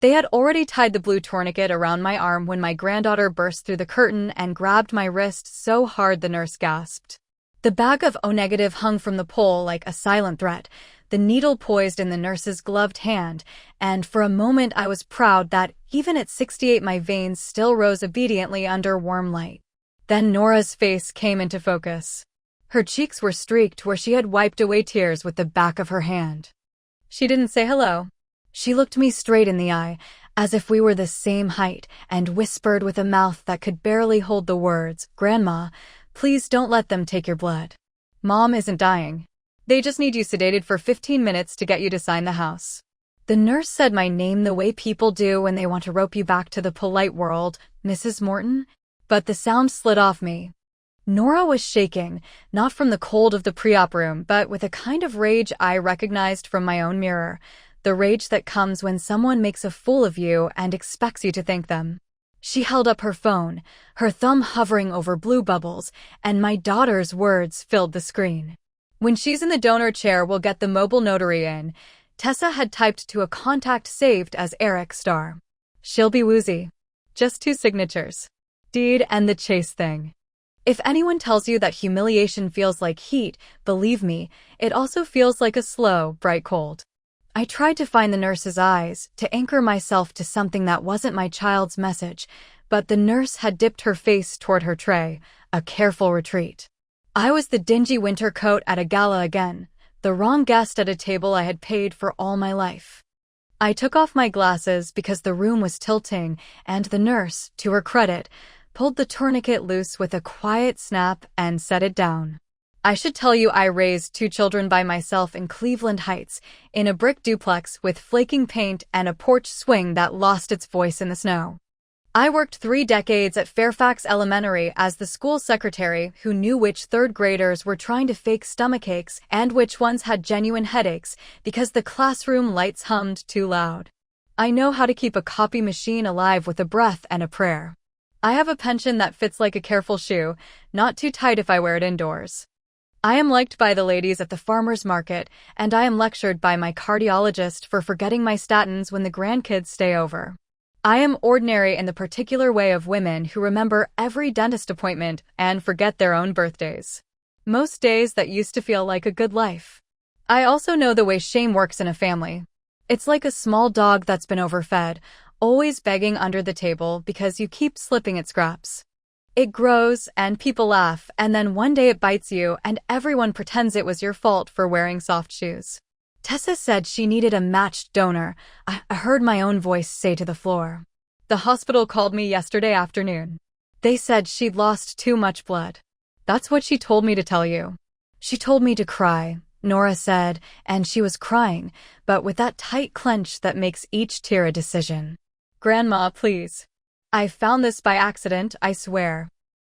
They had already tied the blue tourniquet around my arm when my granddaughter burst through the curtain and grabbed my wrist so hard the nurse gasped. The bag of O-negative hung from the pole like a silent threat, the needle poised in the nurse's gloved hand, and for a moment I was proud that, even at 68, my veins still rose obediently under warm light. Then Nora's face came into focus. Her cheeks were streaked where she had wiped away tears with the back of her hand. She didn't say hello. She looked me straight in the eye, as if we were the same height, and whispered with a mouth that could barely hold the words, "Grandma, please don't let them take your blood. Mom isn't dying. They just need you sedated for 15 minutes to get you to sign the house." The nurse said my name the way people do when they want to rope you back to the polite world, "Mrs. Morton," but the sound slid off me. Nora was shaking, not from the cold of the pre-op room, but with a kind of rage I recognized from my own mirror, the rage that comes when someone makes a fool of you and expects you to thank them. She held up her phone, her thumb hovering over blue bubbles, and my daughter's words filled the screen. "When she's in the donor chair, we'll get the mobile notary in." Tessa had typed to a contact saved as Eric Starr. "She'll be woozy. Just 2 signatures. Deed and the chase thing." If anyone tells you that humiliation feels like heat, believe me, it also feels like a slow, bright cold. I tried to find the nurse's eyes, to anchor myself to something that wasn't my child's message, but the nurse had dipped her face toward her tray, a careful retreat. I was the dingy winter coat at a gala again, the wrong guest at a table I had paid for all my life. I took off my glasses because the room was tilting, and the nurse, to her credit, pulled the tourniquet loose with a quiet snap and set it down. I should tell you I raised 2 children by myself in Cleveland Heights, in a brick duplex with flaking paint and a porch swing that lost its voice in the snow. I worked 3 decades at Fairfax Elementary as the school secretary who knew which 3rd graders were trying to fake stomachaches and which ones had genuine headaches because the classroom lights hummed too loud. I know how to keep a copy machine alive with a breath and a prayer. I have a pension that fits like a careful shoe, not too tight if I wear it indoors. I am liked by the ladies at the farmer's market, and I am lectured by my cardiologist for forgetting my statins when the grandkids stay over. I am ordinary in the particular way of women who remember every dentist appointment and forget their own birthdays. Most days that used to feel like a good life. I also know the way shame works in a family. It's like a small dog that's been overfed, always begging under the table because you keep slipping it scraps. It grows, and people laugh, and then one day it bites you, and everyone pretends it was your fault for wearing soft shoes. Tessa said she needed a matched donor. I heard my own voice say to the floor. The hospital called me yesterday afternoon. They said she'd lost too much blood. That's what she told me to tell you. She told me to cry, Nora said, and she was crying, but with that tight clench that makes each tear a decision. Grandma, please. I found this by accident, I swear.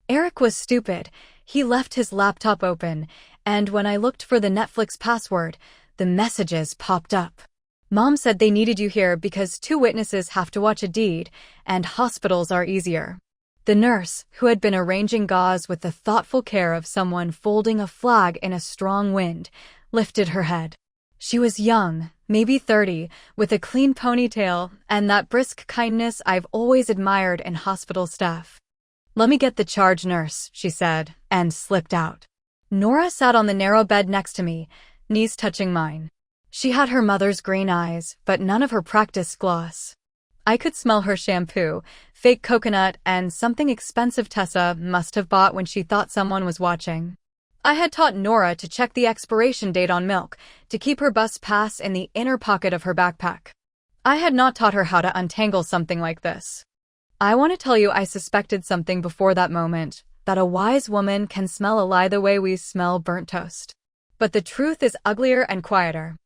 Eric was stupid. He left his laptop open, and when I looked for the Netflix password, the messages popped up. Mom said they needed you here because 2 witnesses have to watch a deed, and hospitals are easier. The nurse, who had been arranging gauze with the thoughtful care of someone folding a flag in a strong wind, lifted her head. She was young, maybe 30, with a clean ponytail and that brisk kindness I've always admired in hospital staff. Let me get the charge, nurse, she said, and slipped out. Nora sat on the narrow bed next to me, knees touching mine. She had her mother's green eyes, but none of her practiced gloss. I could smell her shampoo, fake coconut, and something expensive Tessa must have bought when she thought someone was watching. I had taught Nora to check the expiration date on milk, to keep her bus pass in the inner pocket of her backpack. I had not taught her how to untangle something like this. I want to tell you I suspected something before that moment, that a wise woman can smell a lie the way we smell burnt toast. But the truth is uglier and quieter.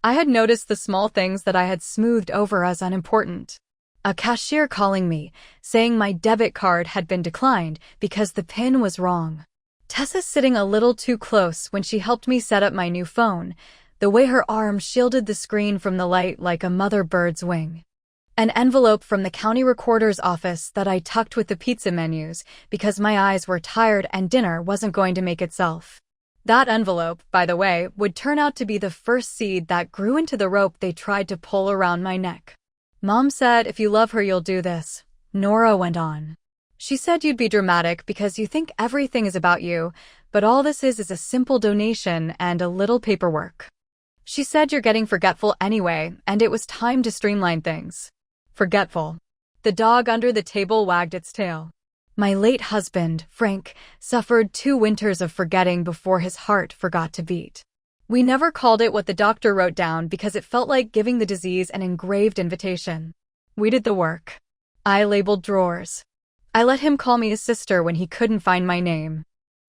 I had noticed the small things that I had smoothed over as unimportant. A cashier calling me, saying my debit card had been declined because the PIN was wrong. Tessa sitting a little too close when she helped me set up my new phone, the way her arm shielded the screen from the light like a mother bird's wing. An envelope from the county recorder's office that I tucked with the pizza menus because my eyes were tired and dinner wasn't going to make itself. That envelope, by the way, would turn out to be the first seed that grew into the rope they tried to pull around my neck. Mom said if you love her you'll do this. Nora went on. She said you'd be dramatic because you think everything is about you, but all this is a simple donation and a little paperwork. She said you're getting forgetful anyway, and it was time to streamline things. Forgetful. The dog under the table wagged its tail. My late husband, Frank, suffered 2 winters of forgetting before his heart forgot to beat. We never called it what the doctor wrote down because it felt like giving the disease an engraved invitation. We did the work. I labeled drawers. I let him call me his sister when he couldn't find my name.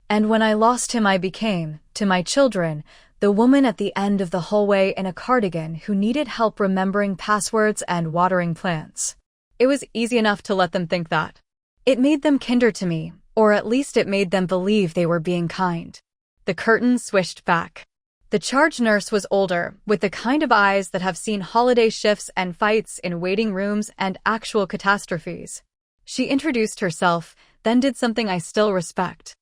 And when I lost him I became, to my children, the woman at the end of the hallway in a cardigan who needed help remembering passwords and watering plants. It was easy enough to let them think that. It made them kinder to me, or at least it made them believe they were being kind. The curtain swished back. The charge nurse was older, with the kind of eyes that have seen holiday shifts and fights in waiting rooms and actual catastrophes. She introduced herself, then did something I still respect.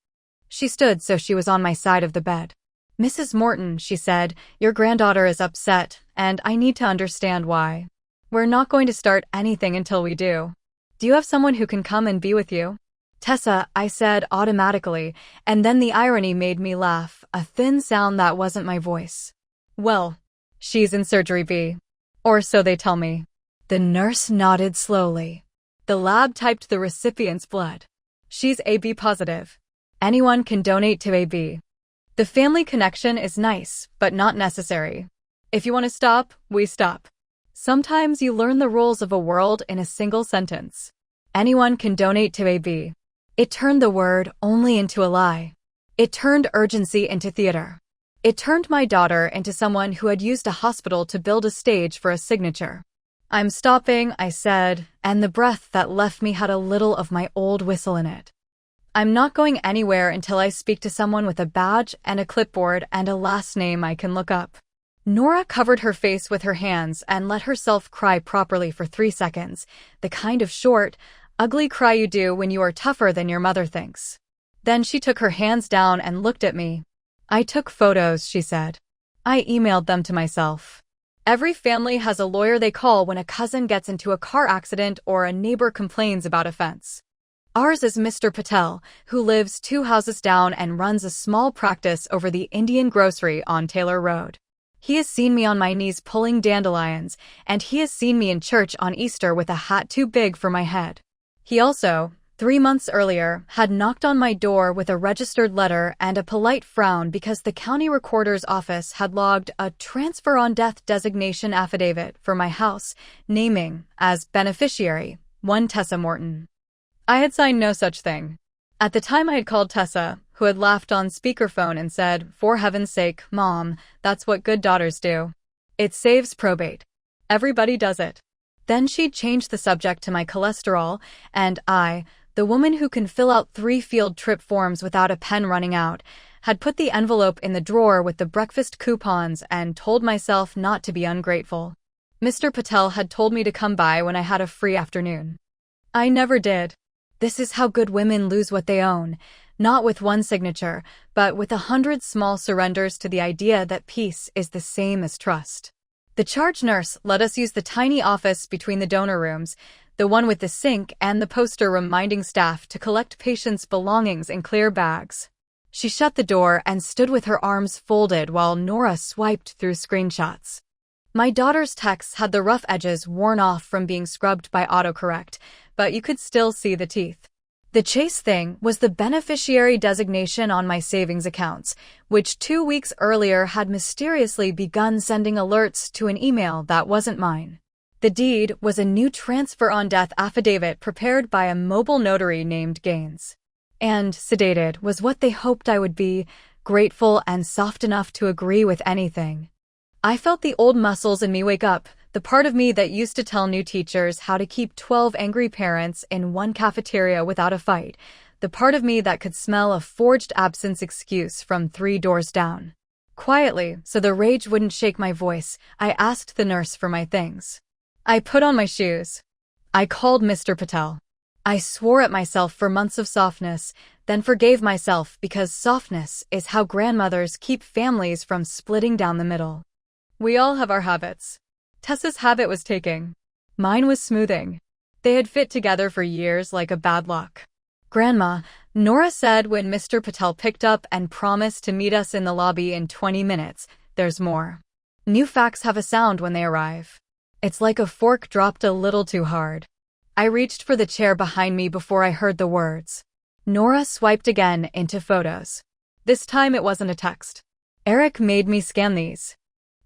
She stood so she was on my side of the bed. Mrs. Morton, she said, your granddaughter is upset, and I need to understand why. We're not going to start anything until we do. Do you have someone who can come and be with you? Tessa, I said automatically, and then the irony made me laugh, a thin sound that wasn't my voice. Well, she's in surgery B. Or so they tell me. The nurse nodded slowly. The lab typed the recipient's blood. She's AB positive. Anyone can donate to AB. The family connection is nice, but not necessary. If you want to stop, we stop. Sometimes you learn the rules of a world in a single sentence. Anyone can donate to AB. It turned the word only into a lie. It turned urgency into theater. It turned my daughter into someone who had used a hospital to build a stage for a signature. I'm stopping, I said, and the breath that left me had a little of my old whistle in it. I'm not going anywhere until I speak to someone with a badge and a clipboard and a last name I can look up. Nora covered her face with her hands and let herself cry properly for 3 seconds, the kind of short, ugly cry you do when you are tougher than your mother thinks. Then she took her hands down and looked at me. I took photos, she said. I emailed them to myself. Every family has a lawyer they call when a cousin gets into a car accident or a neighbor complains about a fence. Ours is Mr. Patel, who lives 2 houses down and runs a small practice over the Indian grocery on Taylor Road. He has seen me on my knees pulling dandelions, and he has seen me in church on Easter with a hat too big for my head. He also, 3 months earlier, had knocked on my door with a registered letter and a polite frown because the county recorder's office had logged a transfer on death designation affidavit for my house, naming, as beneficiary, one Tessa Morton. I had signed no such thing. At the time I had called Tessa, who had laughed on speakerphone and said, "For heaven's sake, Mom, that's what good daughters do. It saves probate. Everybody does it." Then she'd changed the subject to my cholesterol, and I, the woman who can fill out 3 field trip forms without a pen running out, had put the envelope in the drawer with the breakfast coupons and told myself not to be ungrateful. Mr. Patel had told me to come by when I had a free afternoon. I never did. This is how good women lose what they own, not with one signature, but with 100 small surrenders to the idea that peace is the same as trust. The charge nurse let us use the tiny office between the donor rooms, the one with the sink and the poster reminding staff to collect patients' belongings in clear bags. She shut the door and stood with her arms folded while Nora swiped through screenshots. My daughter's texts had the rough edges worn off from being scrubbed by autocorrect, but you could still see the teeth. The chase thing was the beneficiary designation on my savings accounts, which 2 weeks earlier had mysteriously begun sending alerts to an email that wasn't mine. The deed was a new transfer on death affidavit prepared by a mobile notary named Gaines. And sedated was what they hoped I would be, grateful and soft enough to agree with anything. I felt the old muscles in me wake up, the part of me that used to tell new teachers how to keep 12 angry parents in one cafeteria without a fight, the part of me that could smell a forged absence excuse from 3 doors down. Quietly, so the rage wouldn't shake my voice, I asked the nurse for my things. I put on my shoes. I called Mr. Patel. I swore at myself for months of softness, then forgave myself because softness is how grandmothers keep families from splitting down the middle. We all have our habits. Tessa's habit was taking. Mine was smoothing. They had fit together for years like a bad luck. Grandma, Nora said when Mr. Patel picked up and promised to meet us in the lobby in 20 minutes, there's more. New facts have a sound when they arrive. It's like a fork dropped a little too hard. I reached for the chair behind me before I heard the words. Nora swiped again into photos. This time it wasn't a text. Eric made me scan these.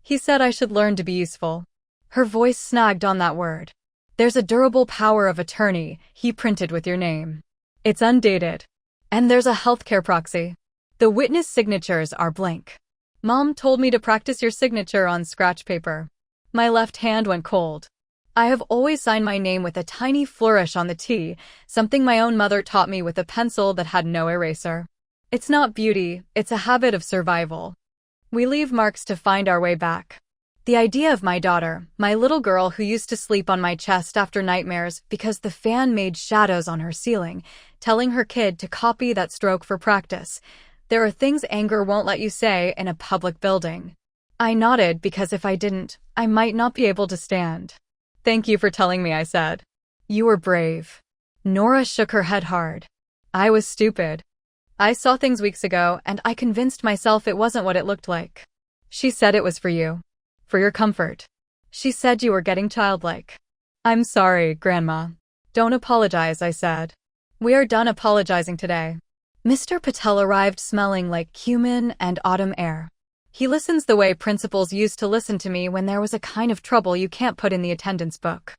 He said I should learn to be useful. Her voice snagged on that word. There's a durable power of attorney he printed with your name. It's undated. And there's a healthcare proxy. The witness signatures are blank. Mom told me to practice your signature on scratch paper. My left hand went cold. I have always signed my name with a tiny flourish on the T, something my own mother taught me with a pencil that had no eraser. It's not beauty, it's a habit of survival. We leave marks to find our way back. The idea of my daughter, my little girl who used to sleep on my chest after nightmares because the fan made shadows on her ceiling, telling her kid to copy that stroke for practice. There are things anger won't let you say in a public building. I nodded because if I didn't, I might not be able to stand. Thank you for telling me, I said. You were brave. Nora shook her head hard. I was stupid. I saw things weeks ago and I convinced myself it wasn't what it looked like. She said it was for you. For your comfort. She said you were getting childlike. I'm sorry, Grandma. Don't apologize, I said. We are done apologizing today. Mr. Patel arrived smelling like cumin and autumn air. He listens the way principals used to listen to me when there was a kind of trouble you can't put in the attendance book.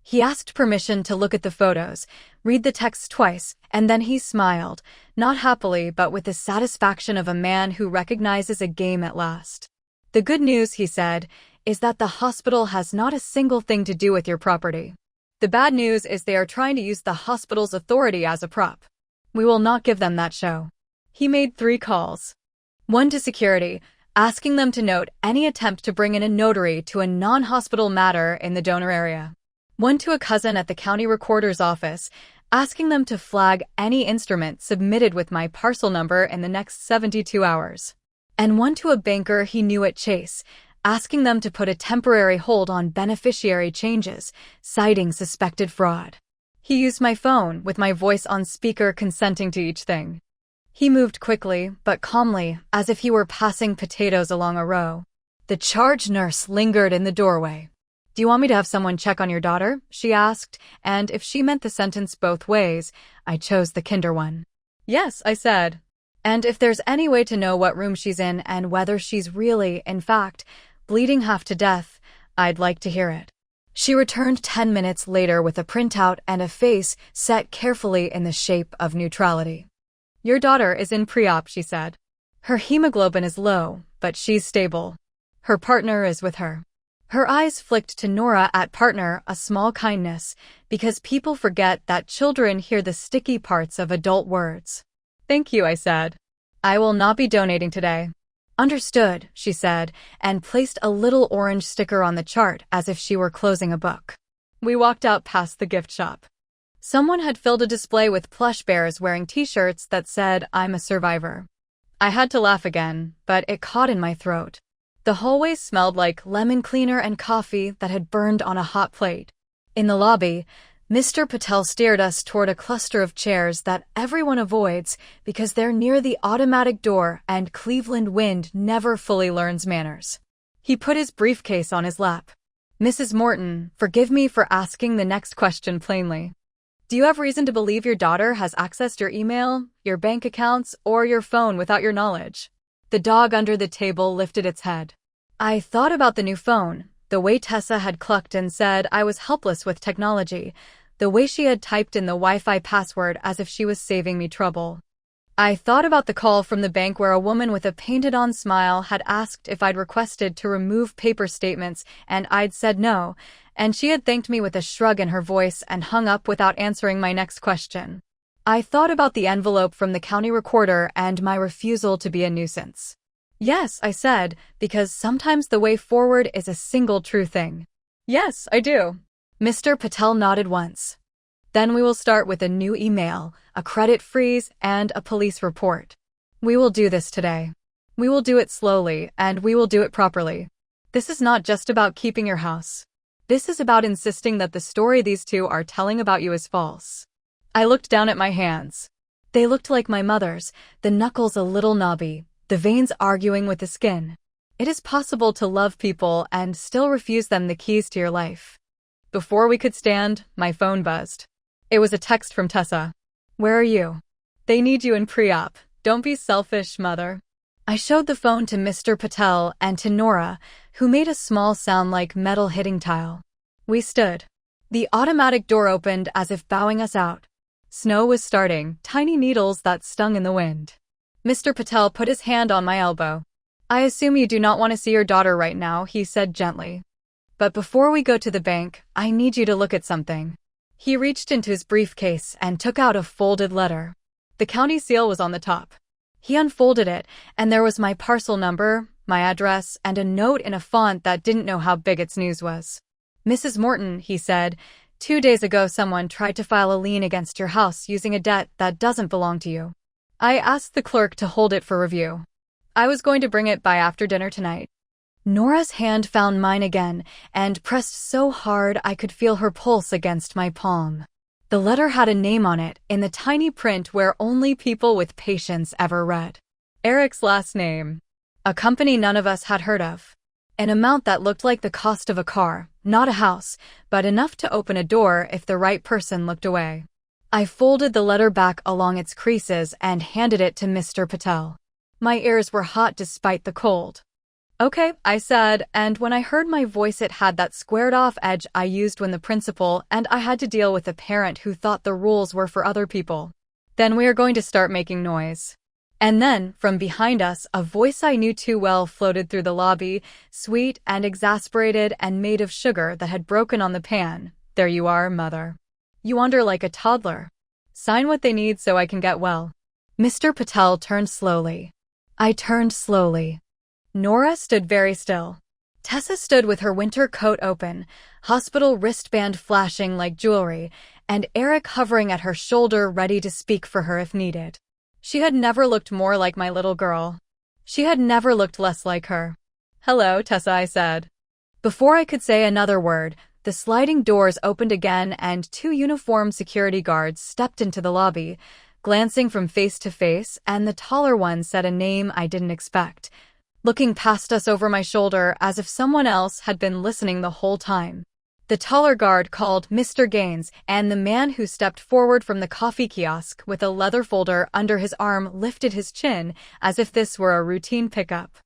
He asked permission to look at the photos, read the text twice, and then he smiled, not happily but with the satisfaction of a man who recognizes a game at last. The good news, he said, is that the hospital has not a single thing to do with your property. The bad news is they are trying to use the hospital's authority as a prop. We will not give them that show. He made 3 calls. One to security, asking them to note any attempt to bring in a notary to a non-hospital matter in the donor area. One to a cousin at the county recorder's office, asking them to flag any instrument submitted with my parcel number in the next 72 hours. And one to a banker he knew at Chase, asking them to put a temporary hold on beneficiary changes, citing suspected fraud. He used my phone, with my voice on speaker consenting to each thing. He moved quickly, but calmly, as if he were passing potatoes along a row. The charge nurse lingered in the doorway. Do you want me to have someone check on your daughter? She asked, and if she meant the sentence both ways, I chose the kinder one. Yes, I said. And if there's any way to know what room she's in and whether she's really, in fact, bleeding half to death, I'd like to hear it. She returned 10 minutes later with a printout and a face set carefully in the shape of neutrality. Your daughter is in pre-op, she said. Her hemoglobin is low, but she's stable. Her partner is with her. Her eyes flicked to Nora at partner, a small kindness, because people forget that children hear the sticky parts of adult words. Thank you, I said. I will not be donating today. Understood, she said, and placed a little orange sticker on the chart as if she were closing a book. We walked out past the gift shop. Someone had filled a display with plush bears wearing t-shirts that said, I'm a survivor. I had to laugh again, but it caught in my throat. The hallway smelled like lemon cleaner and coffee that had burned on a hot plate. In the lobby, Mr. Patel steered us toward a cluster of chairs that everyone avoids because they're near the automatic door and Cleveland wind never fully learns manners. He put his briefcase on his lap. Mrs. Morton, forgive me for asking the next question plainly. Do you have reason to believe your daughter has accessed your email, your bank accounts, or your phone without your knowledge? The dog under the table lifted its head. I thought about the new phone, the way Tessa had clucked and said I was helpless with technology, the way she had typed in the Wi-Fi password as if she was saving me trouble. I thought about the call from the bank where a woman with a painted-on smile had asked if I'd requested to remove paper statements and I'd said no, and she had thanked me with a shrug in her voice and hung up without answering my next question. I thought about the envelope from the county recorder and my refusal to be a nuisance. Yes, I said, because sometimes the way forward is a single true thing. Yes, I do. Mr. Patel nodded once. Then we will start with a new email, a credit freeze, and a police report. We will do this today. We will do it slowly, and we will do it properly. This is not just about keeping your house. This is about insisting that the story these two are telling about you is false. I looked down at my hands. They looked like my mother's, the knuckles a little knobby, the veins arguing with the skin. It is possible to love people and still refuse them the keys to your life. Before we could stand, my phone buzzed. It was a text from Tessa. Where are you? They need you in pre-op. Don't be selfish, mother. I showed the phone to Mr. Patel and to Nora, who made a small sound like metal hitting tile. We stood. The automatic door opened as if bowing us out. Snow was starting, tiny needles that stung in the wind. Mr. Patel put his hand on my elbow. I assume you do not want to see your daughter right now, he said gently. But before we go to the bank, I need you to look at something. He reached into his briefcase and took out a folded letter. The county seal was on the top. He unfolded it, and there was my parcel number, my address, and a note in a font that didn't know how big its news was. Mrs. Morton, he said, 2 days ago someone tried to file a lien against your house using a debt that doesn't belong to you. I asked the clerk to hold it for review. I was going to bring it by after dinner tonight. Nora's hand found mine again and pressed so hard I could feel her pulse against my palm. The letter had a name on it in the tiny print where only people with patience ever read. Eric's last name. A company none of us had heard of. An amount that looked like the cost of a car, not a house, but enough to open a door if the right person looked away. I folded the letter back along its creases and handed it to Mr. Patel. My ears were hot despite the cold. Okay, I said, and when I heard my voice it had that squared-off edge I used when the principal and I had to deal with a parent who thought the rules were for other people. Then we are going to start making noise. And then, from behind us, a voice I knew too well floated through the lobby, sweet and exasperated and made of sugar that had broken on the pan. There you are, mother. You wander like a toddler. Sign what they need so I can get well. Mr. Patel turned slowly. I turned slowly. Nora stood very still. Tessa stood with her winter coat open, hospital wristband flashing like jewelry, and Eric hovering at her shoulder ready to speak for her if needed. She had never looked more like my little girl. She had never looked less like her. Hello, Tessa, I said. Before I could say another word, the sliding doors opened again and 2 uniformed security guards stepped into the lobby, glancing from face to face, and the taller one said a name I didn't expect, looking past us over my shoulder as if someone else had been listening the whole time. The taller guard called Mr. Gaines, and the man who stepped forward from the coffee kiosk with a leather folder under his arm lifted his chin as if this were a routine pickup.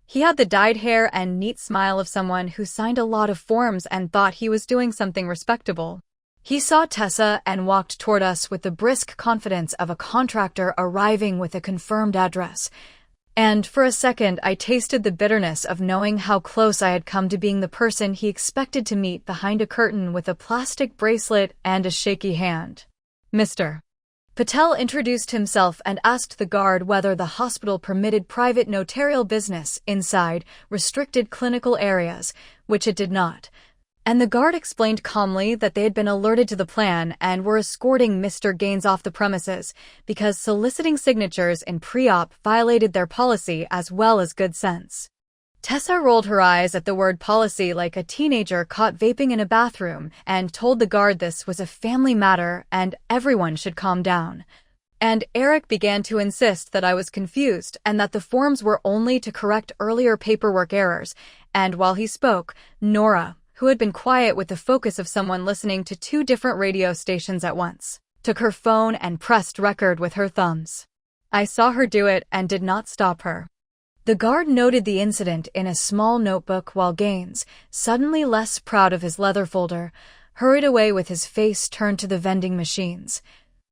He had the dyed hair and neat smile of someone who signed a lot of forms and thought he was doing something respectable. He saw Tessa and walked toward us with the brisk confidence of a contractor arriving with a confirmed address. And for a second, I tasted the bitterness of knowing how close I had come to being the person he expected to meet behind a curtain with a plastic bracelet and a shaky hand. Mr. Patel introduced himself and asked the guard whether the hospital permitted private notarial business inside restricted clinical areas, which it did not. And the guard explained calmly that they had been alerted to the plan and were escorting Mr. Gaines off the premises because soliciting signatures in pre-op violated their policy as well as good sense. Tessa rolled her eyes at the word policy like a teenager caught vaping in a bathroom and told the guard this was a family matter and everyone should calm down. And Eric began to insist that I was confused and that the forms were only to correct earlier paperwork errors, and while he spoke, Nora, who had been quiet with the focus of someone listening to 2 different radio stations at once, took her phone and pressed record with her thumbs. I saw her do it and did not stop her. The guard noted the incident in a small notebook while Gaines, suddenly less proud of his leather folder, hurried away with his face turned to the vending machines.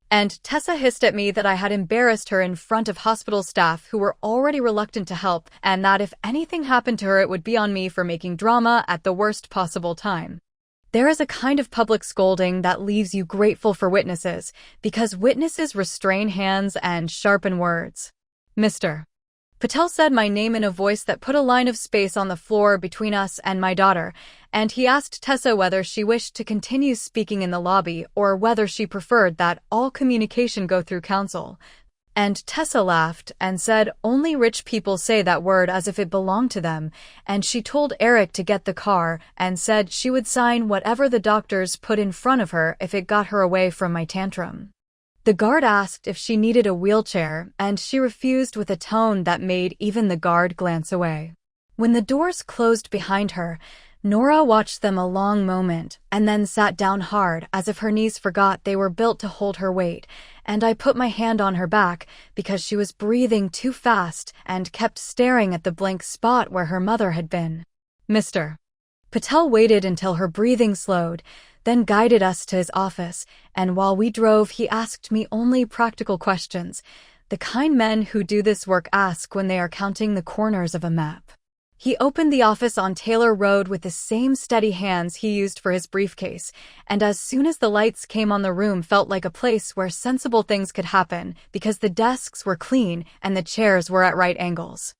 And Tessa hissed at me that I had embarrassed her in front of hospital staff who were already reluctant to help, and that if anything happened to her it would be on me for making drama at the worst possible time. There is a kind of public scolding that leaves you grateful for witnesses, because witnesses restrain hands and sharpen words. Mr. Patel said my name in a voice that put a line of space on the floor between us and my daughter, and he asked Tessa whether she wished to continue speaking in the lobby or whether she preferred that all communication go through counsel. And Tessa laughed and said only rich people say that word as if it belonged to them, and she told Eric to get the car and said she would sign whatever the doctors put in front of her if it got her away from my tantrum. The guard asked if she needed a wheelchair, and she refused with a tone that made even the guard glance away. When the doors closed behind her, Nora watched them a long moment and then sat down hard as if her knees forgot they were built to hold her weight, and I put my hand on her back because she was breathing too fast and kept staring at the blank spot where her mother had been. Mr. Patel waited until her breathing slowed, then guided us to his office, and while we drove he asked me only practical questions, the kind men who do this work ask when they are counting the corners of a map. He opened the office on Taylor Road with the same steady hands he used for his briefcase, and as soon as the lights came on, the room felt like a place where sensible things could happen because the desks were clean and the chairs were at right angles.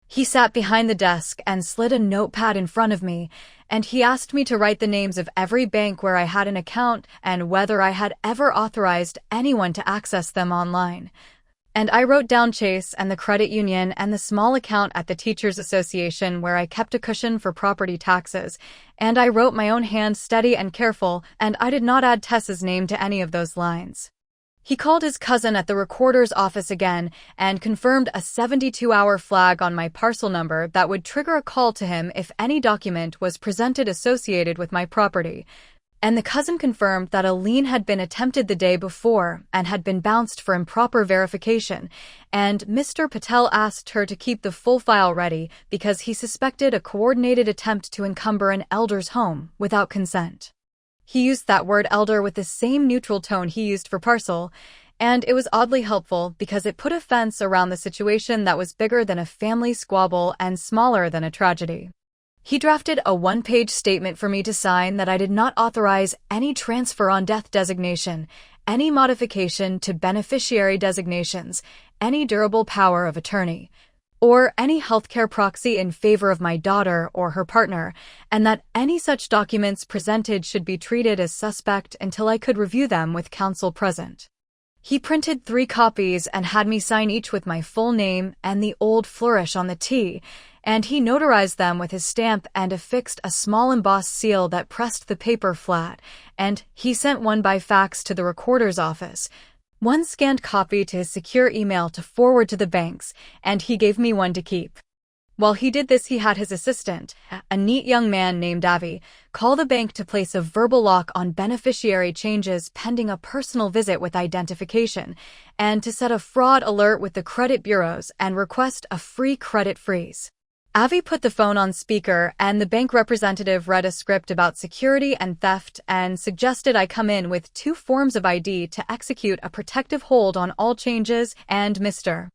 He sat behind the desk and slid a notepad in front of me, and he asked me to write the names of every bank where I had an account and whether I had ever authorized anyone to access them online. And I wrote down Chase and the credit union and the small account at the Teachers Association where I kept a cushion for property taxes, and I wrote my own hand steady and careful, and I did not add Tessa's name to any of those lines. He called his cousin at the recorder's office again and confirmed a 72-hour flag on my parcel number that would trigger a call to him if any document was presented associated with my property. And the cousin confirmed that a lien had been attempted the day before and had been bounced for improper verification, and Mr. Patel asked her to keep the full file ready because he suspected a coordinated attempt to encumber an elder's home without consent. He used that word elder with the same neutral tone he used for parcel, and it was oddly helpful because it put a fence around the situation that was bigger than a family squabble and smaller than a tragedy. He drafted a one-page statement for me to sign that I did not authorize any transfer on death designation, any modification to beneficiary designations, any durable power of attorney, or any healthcare proxy in favor of my daughter or her partner, and that any such documents presented should be treated as suspect until I could review them with counsel present. He printed 3 copies and had me sign each with my full name and the old flourish on the T, and he notarized them with his stamp and affixed a small embossed seal that pressed the paper flat, and he sent one by fax to the recorder's office, one scanned copy to his secure email to forward to the banks, and he gave me one to keep. While he did this, he had his assistant, a neat young man named Avi, call the bank to place a verbal lock on beneficiary changes pending a personal visit with identification, and to set a fraud alert with the credit bureaus and request a free credit freeze. Avi put the phone on speaker, and the bank representative read a script about security and theft and suggested I come in with 2 forms of ID to execute a protective hold on all changes, and Mr.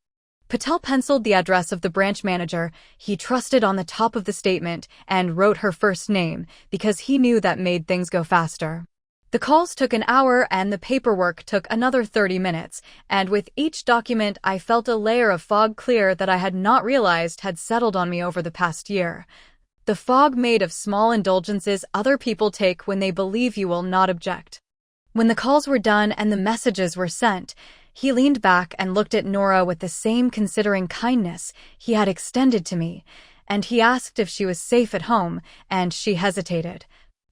Patel penciled the address of the branch manager he trusted on the top of the statement and wrote her first name because he knew that made things go faster. The calls took an hour and the paperwork took another 30 minutes, and with each document I felt a layer of fog clear that I had not realized had settled on me over the past year. The fog made of small indulgences other people take when they believe you will not object. When the calls were done and the messages were sent, he leaned back and looked at Nora with the same considering kindness he had extended to me, and he asked if she was safe at home, and she hesitated.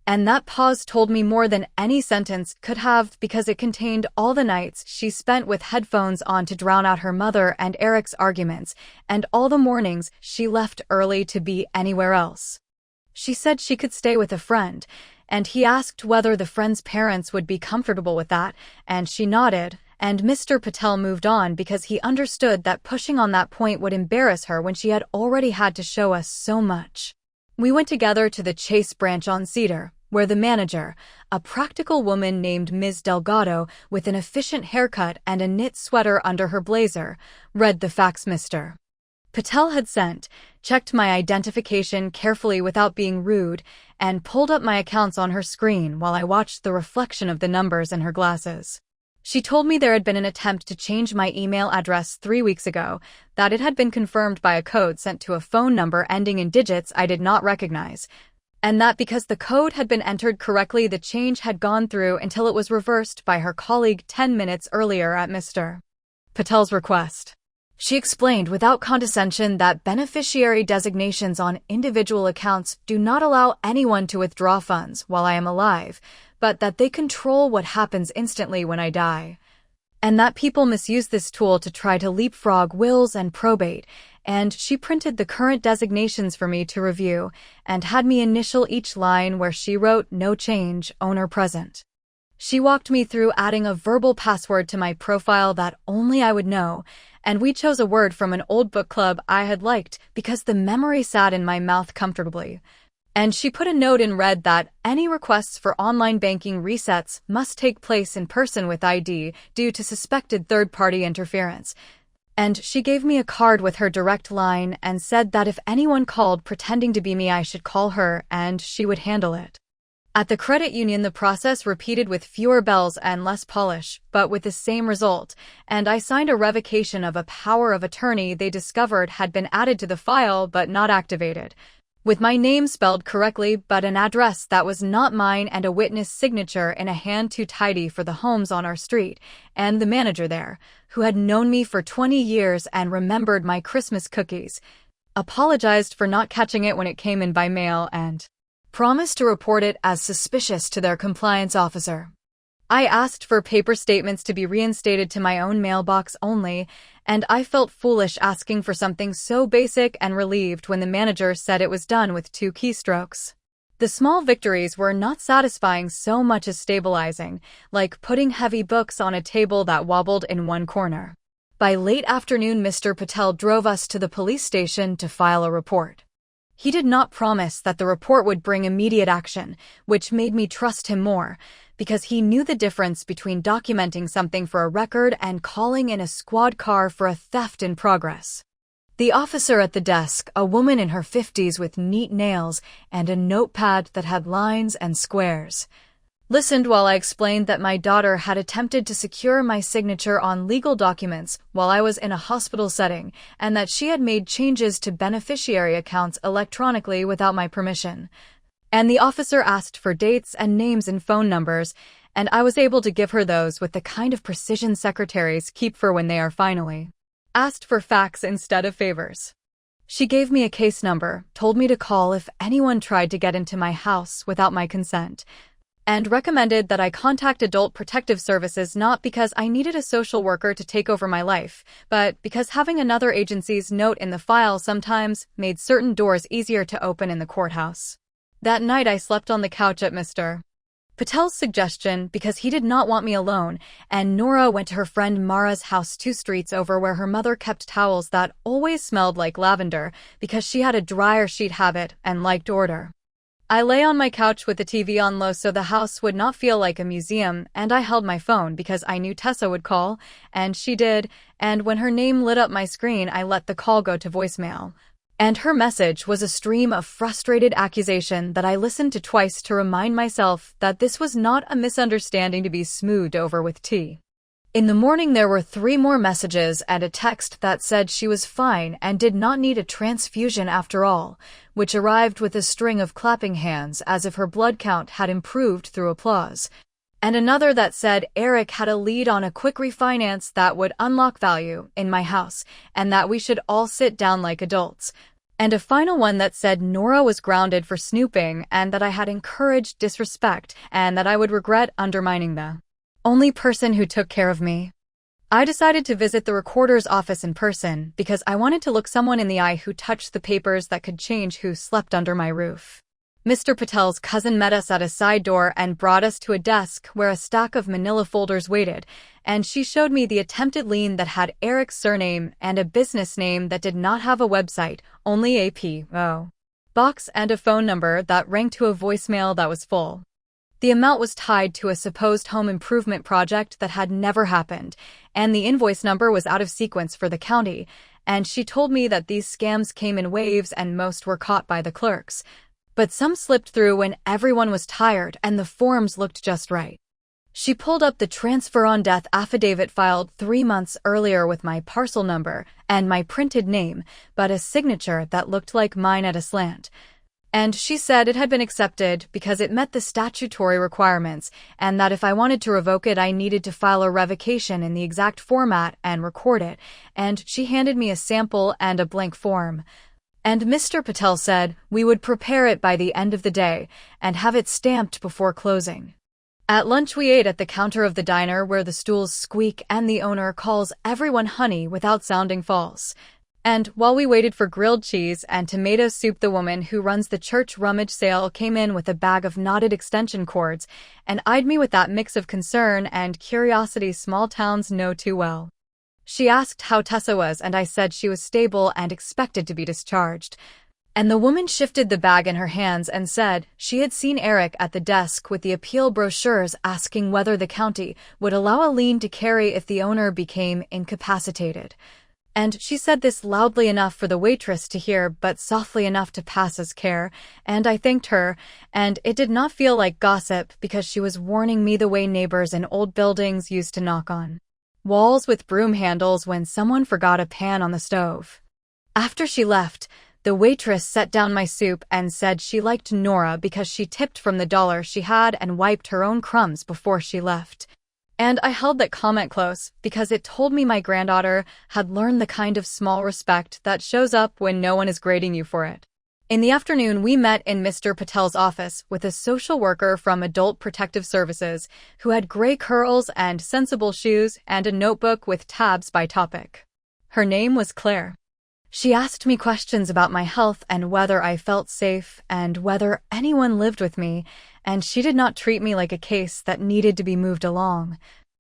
And that pause told me more than any sentence could have because it contained all the nights she spent with headphones on to drown out her mother and Eric's arguments, and all the mornings she left early to be anywhere else. She said she could stay with a friend, and he asked whether the friend's parents would be comfortable with that, and she nodded, and Mr. Patel moved on because he understood that pushing on that point would embarrass her when she had already had to show us so much. We went together to the Chase branch on Cedar, where the manager, a practical woman named Ms. Delgado with an efficient haircut and a knit sweater under her blazer, read the fax Mr. Patel had sent, checked my identification carefully without being rude, and pulled up my accounts on her screen while I watched the reflection of the numbers in her glasses. She told me there had been an attempt to change my email address 3 weeks ago, that it had been confirmed by a code sent to a phone number ending in digits I did not recognize, and that because the code had been entered correctly, the change had gone through until it was reversed by her colleague 10 minutes earlier at Mr. Patel's request. She explained without condescension that beneficiary designations on individual accounts do not allow anyone to withdraw funds while I am alive, but that they control what happens instantly when I die. And that people misuse this tool to try to leapfrog wills and probate, and she printed the current designations for me to review and had me initial each line where she wrote "No change, owner present." She walked me through adding a verbal password to my profile that only I would know, and we chose a word from an old book club I had liked because the memory sat in my mouth comfortably. And she put a note in red that any requests for online banking resets must take place in person with ID due to suspected third-party interference. And she gave me a card with her direct line and said that if anyone called pretending to be me, I should call her and she would handle it. At the credit union, the process repeated with fewer bells and less polish, but with the same result, and I signed a revocation of a power of attorney they discovered had been added to the file but not activated, with my name spelled correctly but an address that was not mine and a witness signature in a hand too tidy for the homes on our street, and the manager there, who had known me for 20 years and remembered my Christmas cookies, apologized for not catching it when it came in by mail and promised to report it as suspicious to their compliance officer. I asked for paper statements to be reinstated to my own mailbox only, and I felt foolish asking for something so basic and relieved when the manager said it was done with 2 keystrokes. The small victories were not satisfying so much as stabilizing, like putting heavy books on a table that wobbled in one corner. By late afternoon, Mr. Patel drove us to the police station to file a report. He did not promise that the report would bring immediate action, which made me trust him more, because he knew the difference between documenting something for a record and calling in a squad car for a theft in progress. The officer at the desk, a woman in her 50s with neat nails and a notepad that had lines and squares, listened while I explained that my daughter had attempted to secure my signature on legal documents while I was in a hospital setting, and that she had made changes to beneficiary accounts electronically without my permission. And the officer asked for dates and names and phone numbers, and I was able to give her those with the kind of precision secretaries keep for when they are finally asked for facts instead of favors. She gave me a case number, told me to call if anyone tried to get into my house without my consent, and recommended that I contact Adult Protective Services not because I needed a social worker to take over my life, but because having another agency's note in the file sometimes made certain doors easier to open in the courthouse. That night I slept on the couch at Mr. Patel's suggestion because he did not want me alone, and Nora went to her friend Mara's house 2 streets over where her mother kept towels that always smelled like lavender because she had a dryer sheet habit and liked order. I lay on my couch with the TV on low so the house would not feel like a museum, and I held my phone because I knew Tessa would call, and she did, and when her name lit up my screen I let the call go to voicemail. And her message was a stream of frustrated accusation that I listened to twice to remind myself that this was not a misunderstanding to be smoothed over with tea. In the morning there were 3 more messages and a text that said she was fine and did not need a transfusion after all, which arrived with a string of clapping hands as if her blood count had improved through applause, and another that said Eric had a lead on a quick refinance that would unlock value in my house and that we should all sit down like adults, and a final one that said Nora was grounded for snooping and that I had encouraged disrespect and that I would regret undermining the only person who took care of me. I decided to visit the recorder's office in person because I wanted to look someone in the eye who touched the papers that could change who slept under my roof. Mr. Patel's cousin met us at a side door and brought us to a desk where a stack of manila folders waited, and she showed me the attempted lien that had Eric's surname and a business name that did not have a website, only a P.O. box and a phone number that rang to a voicemail that was full. The amount was tied to a supposed home improvement project that had never happened, and the invoice number was out of sequence for the county, and she told me that these scams came in waves and most were caught by the clerks. But some slipped through when everyone was tired and the forms looked just right. She pulled up the transfer on death affidavit filed 3 months earlier with my parcel number and my printed name, but a signature that looked like mine at a slant. And she said it had been accepted because it met the statutory requirements, and that if I wanted to revoke it, I needed to file a revocation in the exact format and record it, and she handed me a sample and a blank form. And Mr. Patel said we would prepare it by the end of the day and have it stamped before closing. At lunch we ate at the counter of the diner where the stools squeak and the owner calls everyone honey without sounding false. And while we waited for grilled cheese and tomato soup, the woman who runs the church rummage sale came in with a bag of knotted extension cords and eyed me with that mix of concern and curiosity small towns know too well. She asked how Tessa was, and I said she was stable and expected to be discharged. And the woman shifted the bag in her hands and said she had seen Eric at the desk with the appeal brochures asking whether the county would allow a lien to carry if the owner became incapacitated. And she said this loudly enough for the waitress to hear, but softly enough to pass as care, and I thanked her, and it did not feel like gossip because she was warning me the way neighbors in old buildings used to knock on walls with broom handles when someone forgot a pan on the stove. After she left, the waitress set down my soup and said she liked Nora because she tipped from the $1 she had and wiped her own crumbs before she left. And I held that comment close because it told me my granddaughter had learned the kind of small respect that shows up when no one is grading you for it. In the afternoon, we met in Mr. Patel's office with a social worker from Adult Protective Services who had gray curls and sensible shoes and a notebook with tabs by topic. Her name was Claire. She asked me questions about my health and whether I felt safe and whether anyone lived with me, and she did not treat me like a case that needed to be moved along.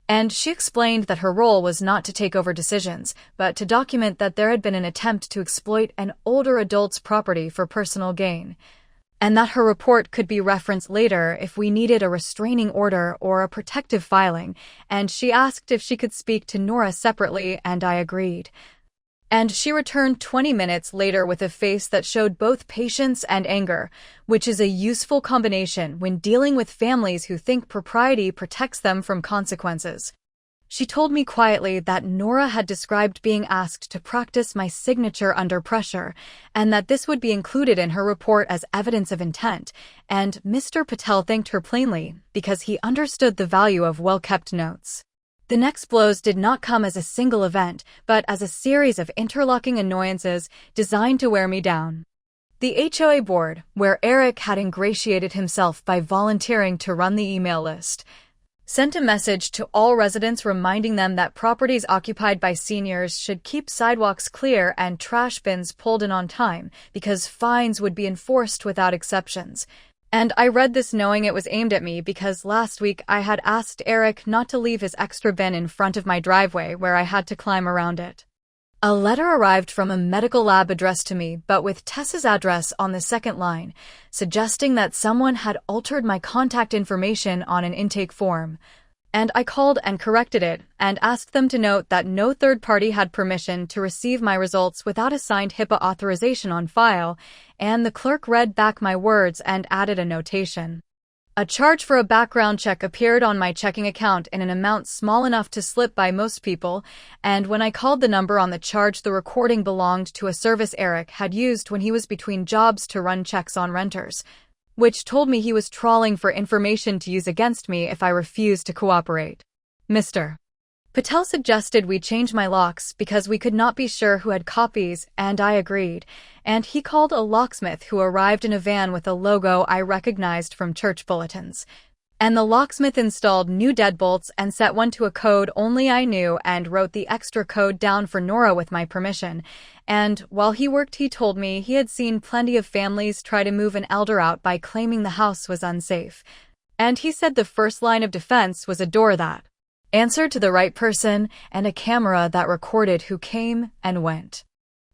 And she explained that her role was not to take over decisions, but to document that there had been an attempt to exploit an older adult's property for personal gain, and that her report could be referenced later if we needed a restraining order or a protective filing, and she asked if she could speak to Nora separately, and I agreed. And she returned 20 minutes later with a face that showed both patience and anger, which is a useful combination when dealing with families who think propriety protects them from consequences. She told me quietly that Nora had described being asked to practice my signature under pressure, and that this would be included in her report as evidence of intent, and Mr. Patel thanked her plainly because he understood the value of well-kept notes. The next blows did not come as a single event, but as a series of interlocking annoyances designed to wear me down. The HOA board, where Eric had ingratiated himself by volunteering to run the email list, sent a message to all residents reminding them that properties occupied by seniors should keep sidewalks clear and trash bins pulled in on time because fines would be enforced without exceptions. And I read this knowing it was aimed at me because last week I had asked Eric not to leave his extra bin in front of my driveway where I had to climb around it. A letter arrived from a medical lab addressed to me, but with Tessa's address on the second line, suggesting that someone had altered my contact information on an intake form. And I called and corrected it and asked them to note that no third party had permission to receive my results without a signed HIPAA authorization on file, and the clerk read back my words and added a notation. A charge for a background check appeared on my checking account in an amount small enough to slip by most people, and when I called the number on the charge, the recording belonged to a service Eric had used when he was between jobs to run checks on renters, which told me he was trawling for information to use against me if I refused to cooperate. Mr. Patel suggested we change my locks because we could not be sure who had copies, and I agreed, and he called a locksmith who arrived in a van with a logo I recognized from church bulletins. And the locksmith installed new deadbolts and set one to a code only I knew and wrote the extra code down for Nora with my permission. And while he worked, he told me he had seen plenty of families try to move an elder out by claiming the house was unsafe. And he said the first line of defense was a door that answered to the right person and a camera that recorded who came and went.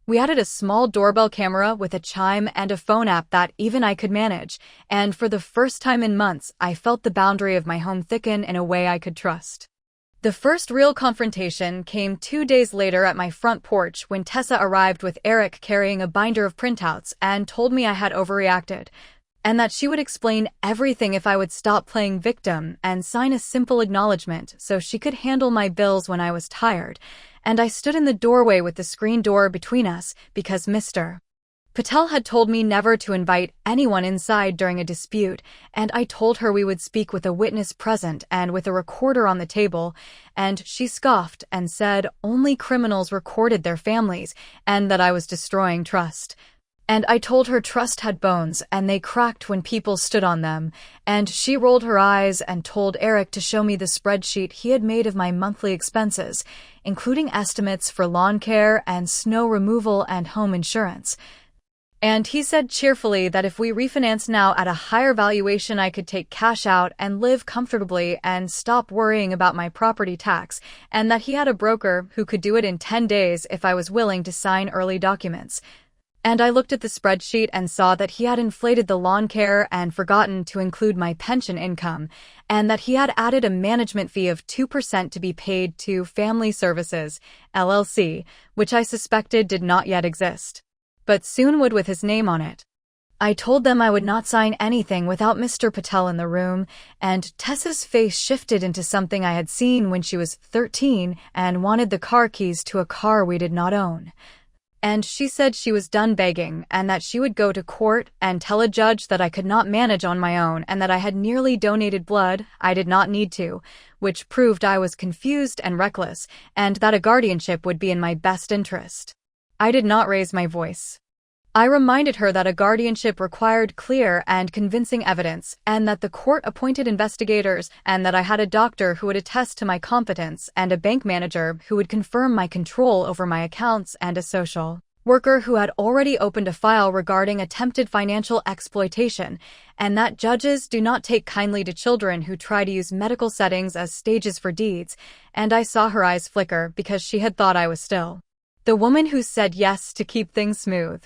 We added a small doorbell camera with a chime and a phone app that even I could manage, and for the first time in months, I felt the boundary of my home thicken in a way I could trust. The first real confrontation came 2 days later at my front porch when Tessa arrived with Eric carrying a binder of printouts and told me I had overreacted, and that she would explain everything if I would stop playing victim and sign a simple acknowledgement so she could handle my bills when I was tired. And I stood in the doorway with the screen door between us because Mr. Patel had told me never to invite anyone inside during a dispute, and I told her we would speak with a witness present and with a recorder on the table, and she scoffed and said only criminals recorded their families and that I was destroying trust. And I told her trust had bones and they cracked when people stood on them, and she rolled her eyes and told Eric to show me the spreadsheet he had made of my monthly expenses, including estimates for lawn care and snow removal and home insurance. And he said cheerfully that if we refinance now at a higher valuation, I could take cash out and live comfortably and stop worrying about my property tax, and that he had a broker who could do it in 10 days if I was willing to sign early documents. And I looked at the spreadsheet and saw that he had inflated the lawn care and forgotten to include my pension income, and that he had added a management fee of 2% to be paid to Family Services, LLC, which I suspected did not yet exist, but soon would with his name on it. I told them I would not sign anything without Mr. Patel in the room, and Tessa's face shifted into something I had seen when she was 13 and wanted the car keys to a car we did not own. And she said she was done begging and that she would go to court and tell a judge that I could not manage on my own and that I had nearly donated blood I did not need to, which proved I was confused and reckless, and that a guardianship would be in my best interest. I did not raise my voice. I reminded her that a guardianship required clear and convincing evidence, and that the court appointed investigators, and that I had a doctor who would attest to my competence, and a bank manager who would confirm my control over my accounts, and a social worker who had already opened a file regarding attempted financial exploitation, and that judges do not take kindly to children who try to use medical settings as stages for deeds, and I saw her eyes flicker because she had thought I was still the woman who said yes to keep things smooth.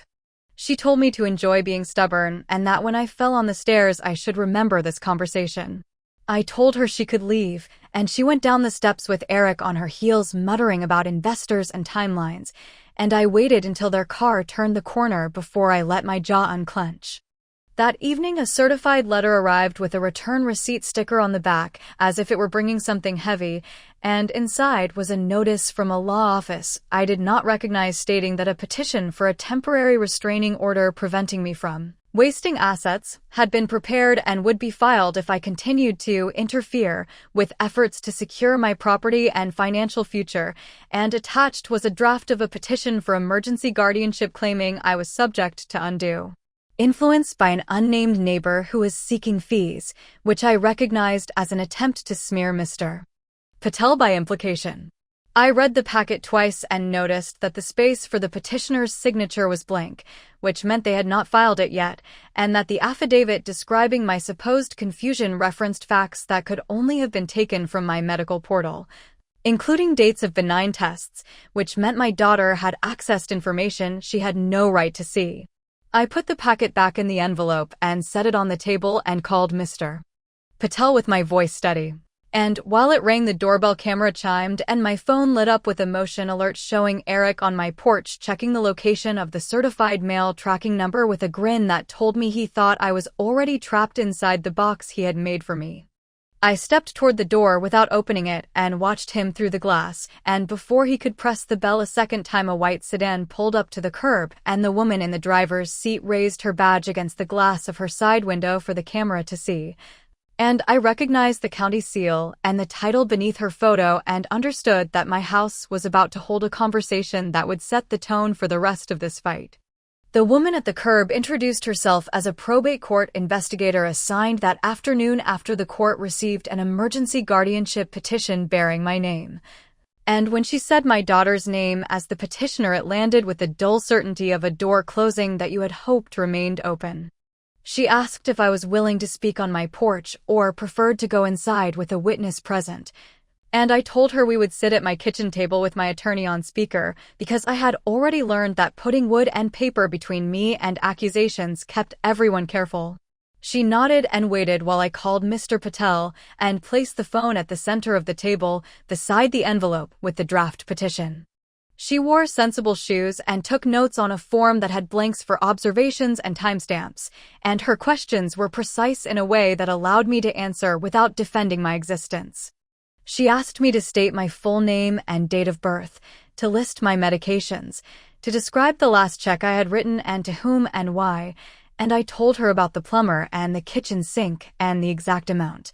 She told me to enjoy being stubborn and that when I fell on the stairs I should remember this conversation. I told her she could leave, and she went down the steps with Eric on her heels muttering about investors and timelines, and I waited until their car turned the corner before I let my jaw unclench. That evening a certified letter arrived with a return receipt sticker on the back, as if it were bringing something heavy, and inside was a notice from a law office I did not recognize stating that a petition for a temporary restraining order preventing me from wasting assets had been prepared and would be filed if I continued to interfere with efforts to secure my property and financial future, and attached was a draft of a petition for emergency guardianship claiming I was subject to undue influence by an unnamed neighbor who was seeking fees, which I recognized as an attempt to smear Mr. Patel by implication. I read the packet twice and noticed that the space for the petitioner's signature was blank, which meant they had not filed it yet, and that the affidavit describing my supposed confusion referenced facts that could only have been taken from my medical portal, including dates of benign tests, which meant my daughter had accessed information she had no right to see. I put the packet back in the envelope and set it on the table and called Mr. Patel with my voice steady. And while it rang, the doorbell camera chimed and my phone lit up with a motion alert showing Eric on my porch checking the location of the certified mail tracking number with a grin that told me he thought I was already trapped inside the box he had made for me. I stepped toward the door without opening it and watched him through the glass, and before he could press the bell a second time a white sedan pulled up to the curb and the woman in the driver's seat raised her badge against the glass of her side window for the camera to see. And I recognized the county seal and the title beneath her photo and understood that my house was about to hold a conversation that would set the tone for the rest of this fight. The woman at the curb introduced herself as a probate court investigator assigned that afternoon after the court received an emergency guardianship petition bearing my name. And when she said my daughter's name as the petitioner, it landed with the dull certainty of a door closing that you had hoped remained open. She asked if I was willing to speak on my porch or preferred to go inside with a witness present, and I told her we would sit at my kitchen table with my attorney on speaker because I had already learned that putting wood and paper between me and accusations kept everyone careful. She nodded and waited while I called Mr. Patel and placed the phone at the center of the table beside the envelope with the draft petition. She wore sensible shoes and took notes on a form that had blanks for observations and timestamps, and her questions were precise in a way that allowed me to answer without defending my existence. She asked me to state my full name and date of birth, to list my medications, to describe the last check I had written and to whom and why, and I told her about the plumber and the kitchen sink and the exact amount.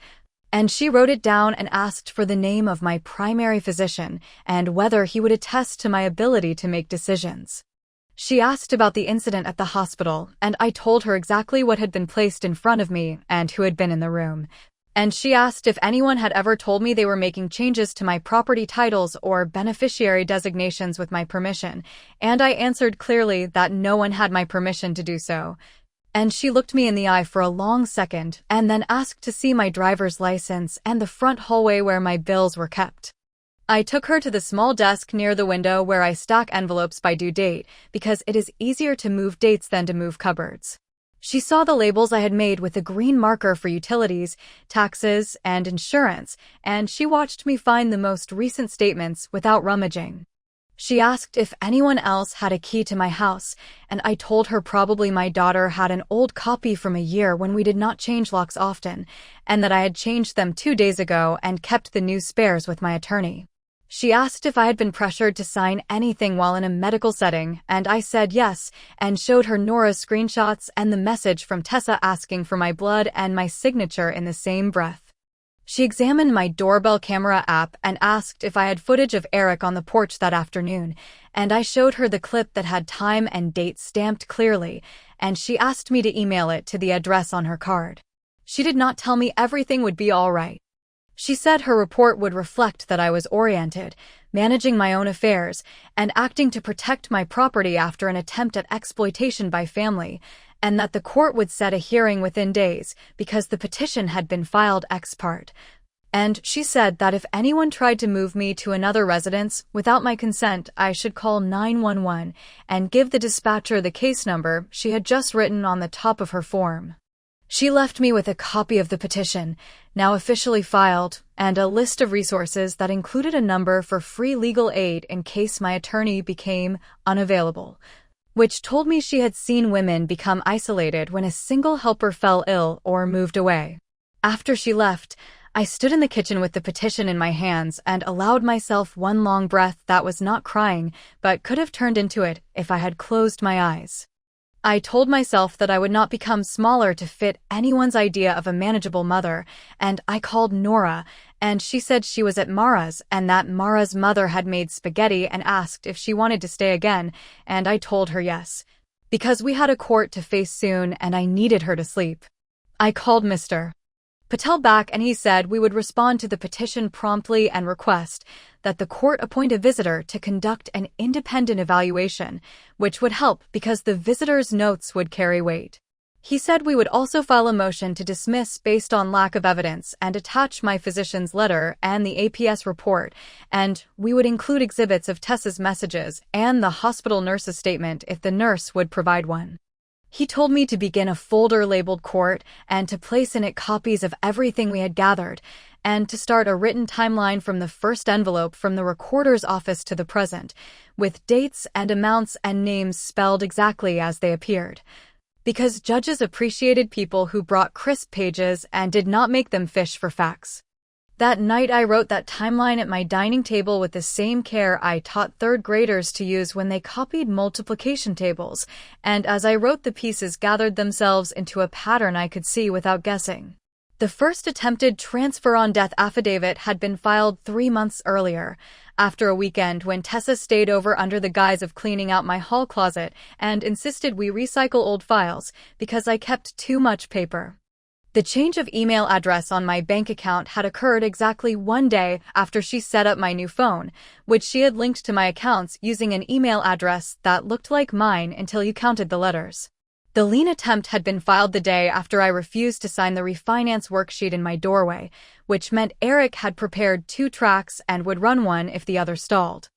And she wrote it down and asked for the name of my primary physician and whether he would attest to my ability to make decisions. She asked about the incident at the hospital, and I told her exactly what had been placed in front of me and who had been in the room. And she asked if anyone had ever told me they were making changes to my property titles or beneficiary designations with my permission, and I answered clearly that no one had my permission to do so. And she looked me in the eye for a long second and then asked to see my driver's license and the front hallway where my bills were kept. I took her to the small desk near the window where I stack envelopes by due date because it is easier to move dates than to move cupboards. She saw the labels I had made with a green marker for utilities, taxes, and insurance, and she watched me find the most recent statements without rummaging. She asked if anyone else had a key to my house, and I told her probably my daughter had an old copy from a year when we did not change locks often, and that I had changed them 2 days ago and kept the new spares with my attorney. She asked if I had been pressured to sign anything while in a medical setting, and I said yes, and showed her Nora's screenshots and the message from Tessa asking for my blood and my signature in the same breath. She examined my doorbell camera app and asked if I had footage of Eric on the porch that afternoon, and I showed her the clip that had time and date stamped clearly, and she asked me to email it to the address on her card. She did not tell me everything would be all right. She said her report would reflect that I was oriented, managing my own affairs, and acting to protect my property after an attempt at exploitation by family, and that the court would set a hearing within days because the petition had been filed ex parte. And she said that if anyone tried to move me to another residence without my consent, I should call 911 and give the dispatcher the case number she had just written on the top of her form. She left me with a copy of the petition, now officially filed, and a list of resources that included a number for free legal aid in case my attorney became unavailable, which told me she had seen women become isolated when a single helper fell ill or moved away. After she left, I stood in the kitchen with the petition in my hands and allowed myself one long breath that was not crying but could have turned into it if I had closed my eyes. I told myself that I would not become smaller to fit anyone's idea of a manageable mother, and I called Nora, and she said she was at Mara's and that Mara's mother had made spaghetti and asked if she wanted to stay again, and I told her yes, because we had a court to face soon and I needed her to sleep. I called Mr. Patel back and he said we would respond to the petition promptly and request that the court appoint a visitor to conduct an independent evaluation, which would help because the visitor's notes would carry weight. He said we would also file a motion to dismiss based on lack of evidence and attach my physician's letter and the APS report, and we would include exhibits of Tessa's messages and the hospital nurse's statement if the nurse would provide one. He told me to begin a folder labeled court and to place in it copies of everything we had gathered, and to start a written timeline from the first envelope from the recorder's office to the present, with dates and amounts and names spelled exactly as they appeared. Because judges appreciated people who brought crisp pages and did not make them fish for facts. That night I wrote that timeline at my dining table with the same care I taught third graders to use when they copied multiplication tables, and as I wrote the pieces gathered themselves into a pattern I could see without guessing. The first attempted transfer on death affidavit had been filed 3 months earlier, after a weekend when Tessa stayed over under the guise of cleaning out my hall closet and insisted we recycle old files because I kept too much paper. The change of email address on my bank account had occurred exactly 1 day after she set up my new phone, which she had linked to my accounts using an email address that looked like mine until you counted the letters. The lien attempt had been filed the day after I refused to sign the refinance worksheet in my doorway, which meant Eric had prepared 2 tracks and would run one if the other stalled.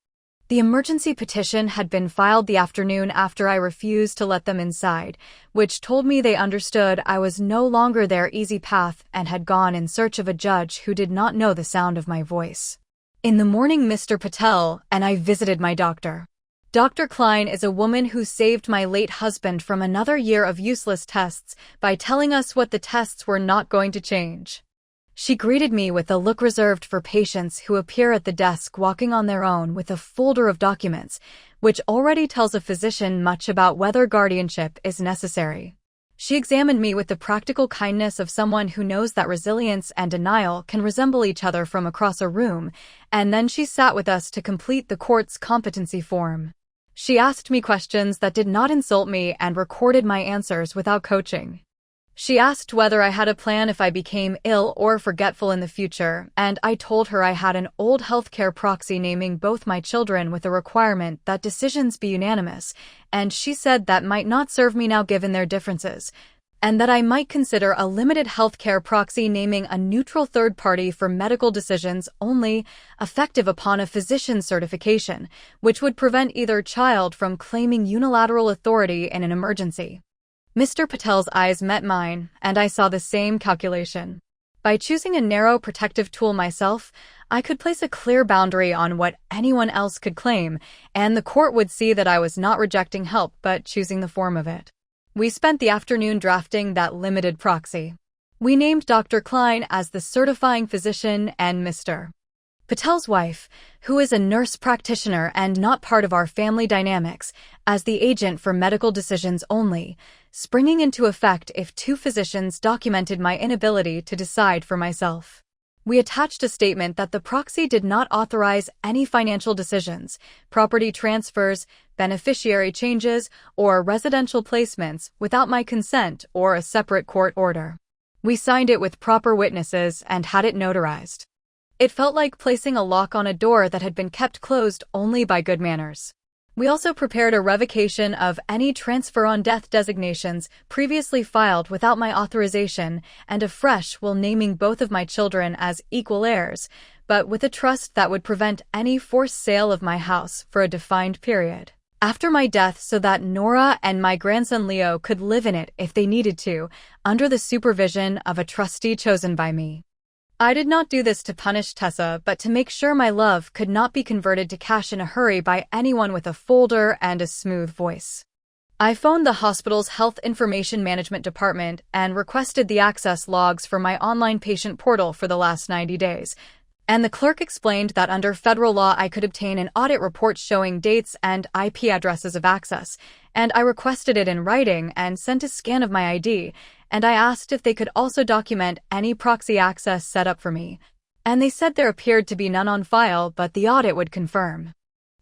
The emergency petition had been filed the afternoon after I refused to let them inside, which told me they understood I was no longer their easy path and had gone in search of a judge who did not know the sound of my voice. In the morning, Mr. Patel and I visited my doctor. Dr. Klein is a woman who saved my late husband from another year of useless tests by telling us what the tests were not going to change. She greeted me with a look reserved for patients who appear at the desk walking on their own with a folder of documents, which already tells a physician much about whether guardianship is necessary. She examined me with the practical kindness of someone who knows that resilience and denial can resemble each other from across a room, and then she sat with us to complete the court's competency form. She asked me questions that did not insult me and recorded my answers without coaching. She asked whether I had a plan if I became ill or forgetful in the future, and I told her I had an old healthcare proxy naming both my children with a requirement that decisions be unanimous, and she said that might not serve me now given their differences, and that I might consider a limited healthcare proxy naming a neutral third party for medical decisions only, effective upon a physician's certification, which would prevent either child from claiming unilateral authority in an emergency. Mr. Patel's eyes met mine, and I saw the same calculation. By choosing a narrow protective tool myself, I could place a clear boundary on what anyone else could claim, and the court would see that I was not rejecting help but choosing the form of it. We spent the afternoon drafting that limited proxy. We named Dr. Klein as the certifying physician and Mr. Patel's wife, who is a nurse practitioner and not part of our family dynamics, as the agent for medical decisions only, springing into effect if two physicians documented my inability to decide for myself. We attached a statement that the proxy did not authorize any financial decisions, property transfers, beneficiary changes, or residential placements without my consent or a separate court order. We signed it with proper witnesses and had it notarized. It felt like placing a lock on a door that had been kept closed only by good manners. We also prepared a revocation of any transfer on death designations previously filed without my authorization and a fresh will naming both of my children as equal heirs, but with a trust that would prevent any forced sale of my house for a defined period after my death so that Nora and my grandson Leo could live in it if they needed to, under the supervision of a trustee chosen by me. I did not do this to punish Tessa, but to make sure my love could not be converted to cash in a hurry by anyone with a folder and a smooth voice. I phoned the hospital's Health Information Management Department and requested the access logs for my online patient portal for the last 90 days, and the clerk explained that under federal law I could obtain an audit report showing dates and IP addresses of access, and I requested it in writing and sent a scan of my ID, and I asked if they could also document any proxy access set up for me, and they said there appeared to be none on file but the audit would confirm.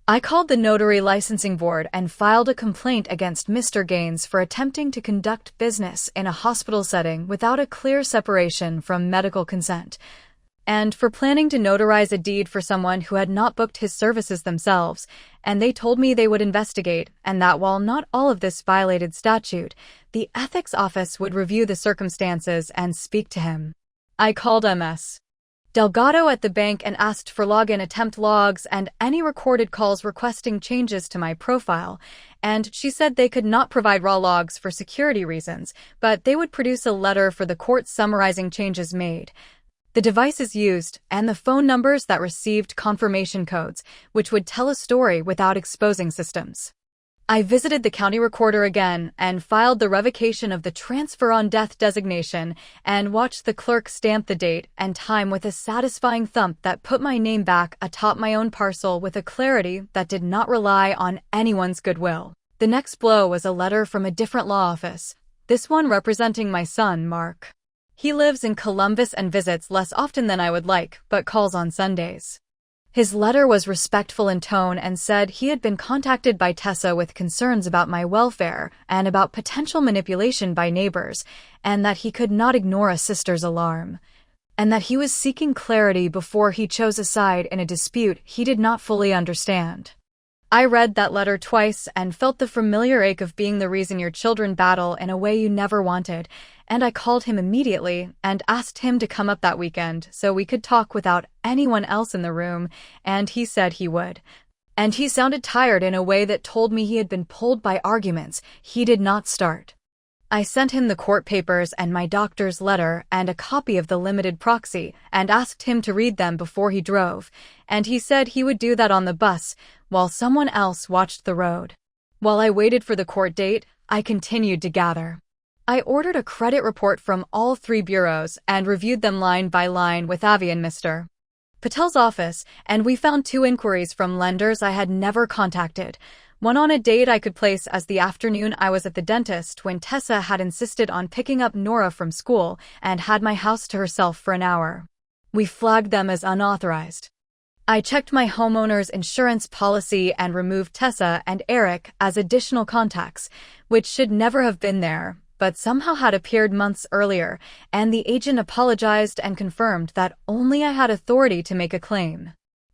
I called the Notary Licensing Board and filed a complaint against Mr. Gaines for attempting to conduct business in a hospital setting without a clear separation from medical consent, and for planning to notarize a deed for someone who had not booked his services themselves, and they told me they would investigate, and that while not all of this violated statute, the ethics office would review the circumstances and speak to him. I called MS. Delgado at the bank and asked for login attempt logs and any recorded calls requesting changes to my profile, and she said they could not provide raw logs for security reasons, but they would produce a letter for the court summarizing changes made, the devices used, and the phone numbers that received confirmation codes, which would tell a story without exposing systems. I visited the county recorder again and filed the revocation of the transfer on death designation and watched the clerk stamp the date and time with a satisfying thump that put my name back atop my own parcel with a clarity that did not rely on anyone's goodwill. The next blow was a letter from a different law office, this one representing my son, Mark. He lives in Columbus and visits less often than I would like, but calls on Sundays. His letter was respectful in tone and said he had been contacted by Tessa with concerns about my welfare and about potential manipulation by neighbors, and that he could not ignore a sister's alarm, and that he was seeking clarity before he chose a side in a dispute he did not fully understand. I read that letter twice and felt the familiar ache of being the reason your children battle in a way you never wanted, and I called him immediately and asked him to come up that weekend so we could talk without anyone else in the room, and he said he would. And he sounded tired in a way that told me he had been pulled by arguments he did not start. I sent him the court papers and my doctor's letter and a copy of the limited proxy and asked him to read them before he drove, and he said he would do that on the bus while someone else watched the road. While I waited for the court date, I continued to gather. I ordered a credit report from all 3 bureaus and reviewed them line by line with Avi and Mr. Patel's office, and we found 2 inquiries from lenders I had never contacted. One on a date I could place as the afternoon I was at the dentist when Tessa had insisted on picking up Nora from school and had my house to herself for an hour. We flagged them as unauthorized. I checked my homeowner's insurance policy and removed Tessa and Eric as additional contacts, which should never have been there, but somehow had appeared months earlier, and the agent apologized and confirmed that only I had authority to make a claim.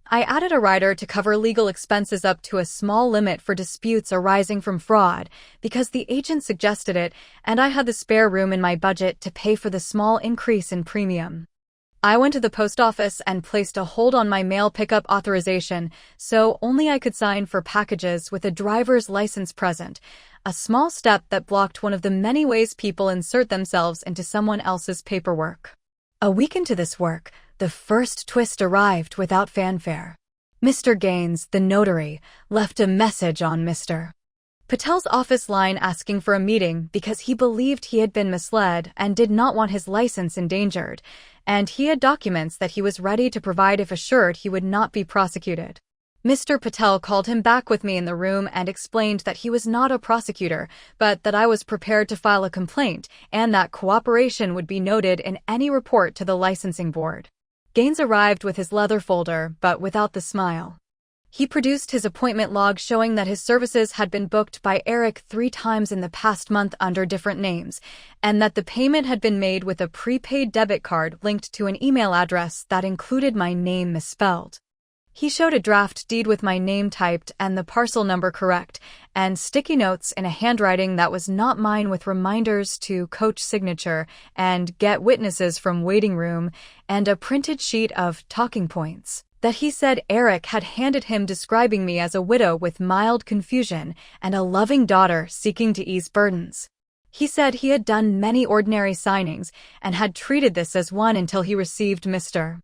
I added a rider to cover legal expenses up to a small limit for disputes arising from fraud because the agent suggested it, and I had the spare room in my budget to pay for the small increase in premium. I went to the post office and placed a hold on my mail pickup authorization so only I could sign for packages with a driver's license present, a small step that blocked one of the many ways people insert themselves into someone else's paperwork. A week into this work, the first twist arrived without fanfare. Mr. Gaines, the notary, left a message on Mr. Patel's office line asking for a meeting because he believed he had been misled and did not want his license endangered, and he had documents that he was ready to provide if assured he would not be prosecuted. Mr. Patel called him back with me in the room and explained that he was not a prosecutor, but that I was prepared to file a complaint and that cooperation would be noted in any report to the licensing board. Gaines arrived with his leather folder, but without the smile. He produced his appointment log showing that his services had been booked by Eric 3 times in the past month under different names, and that the payment had been made with a prepaid debit card linked to an email address that included my name misspelled. He showed a draft deed with my name typed and the parcel number correct, and sticky notes in a handwriting that was not mine with reminders to coach signature and get witnesses from waiting room, and a printed sheet of talking points that he said Eric had handed him describing me as a widow with mild confusion and a loving daughter seeking to ease burdens. He said he had done many ordinary signings and had treated this as one until he received Mr.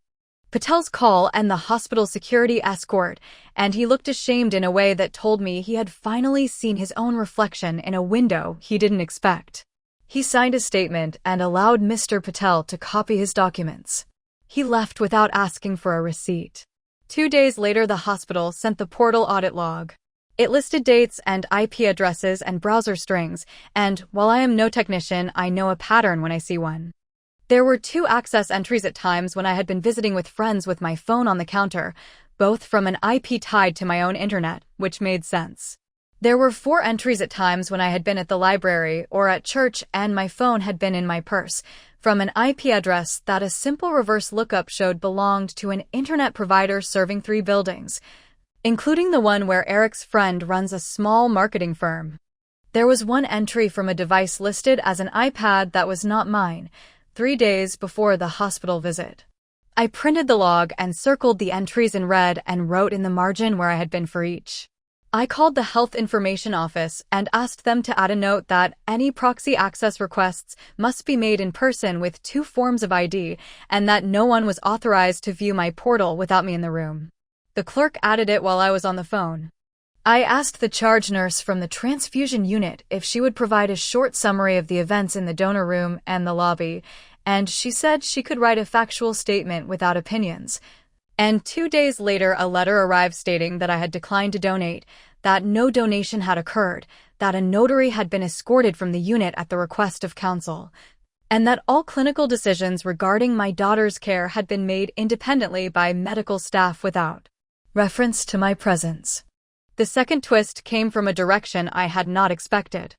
Patel's call and the hospital security escort, and he looked ashamed in a way that told me he had finally seen his own reflection in a window he didn't expect. He signed a statement and allowed Mr. Patel to copy his documents. He left without asking for a receipt. 2 days later, the hospital sent the portal audit log. It listed dates and IP addresses and browser strings, and while I am no technician, I know a pattern when I see one. There were 2 access entries at times when I had been visiting with friends with my phone on the counter, both from an IP tied to my own internet, which made sense. There were 4 entries at times when I had been at the library or at church and my phone had been in my purse, from an IP address that a simple reverse lookup showed belonged to an internet provider serving 3 buildings, including the one where Eric's friend runs a small marketing firm. There was 1 entry from a device listed as an iPad that was not mine, 3 days before the hospital visit. I printed the log and circled the entries in red and wrote in the margin where I had been for each. I called the Health Information Office and asked them to add a note that any proxy access requests must be made in person with 2 forms of ID and that no one was authorized to view my portal without me in the room. The clerk added it while I was on the phone. I asked the charge nurse from the transfusion unit if she would provide a short summary of the events in the donor room and the lobby, and she said she could write a factual statement without opinions. And 2 days later, a letter arrived stating that I had declined to donate, that no donation had occurred, that a notary had been escorted from the unit at the request of counsel, and that all clinical decisions regarding my daughter's care had been made independently by medical staff without reference to my presence. The second twist came from a direction I had not expected.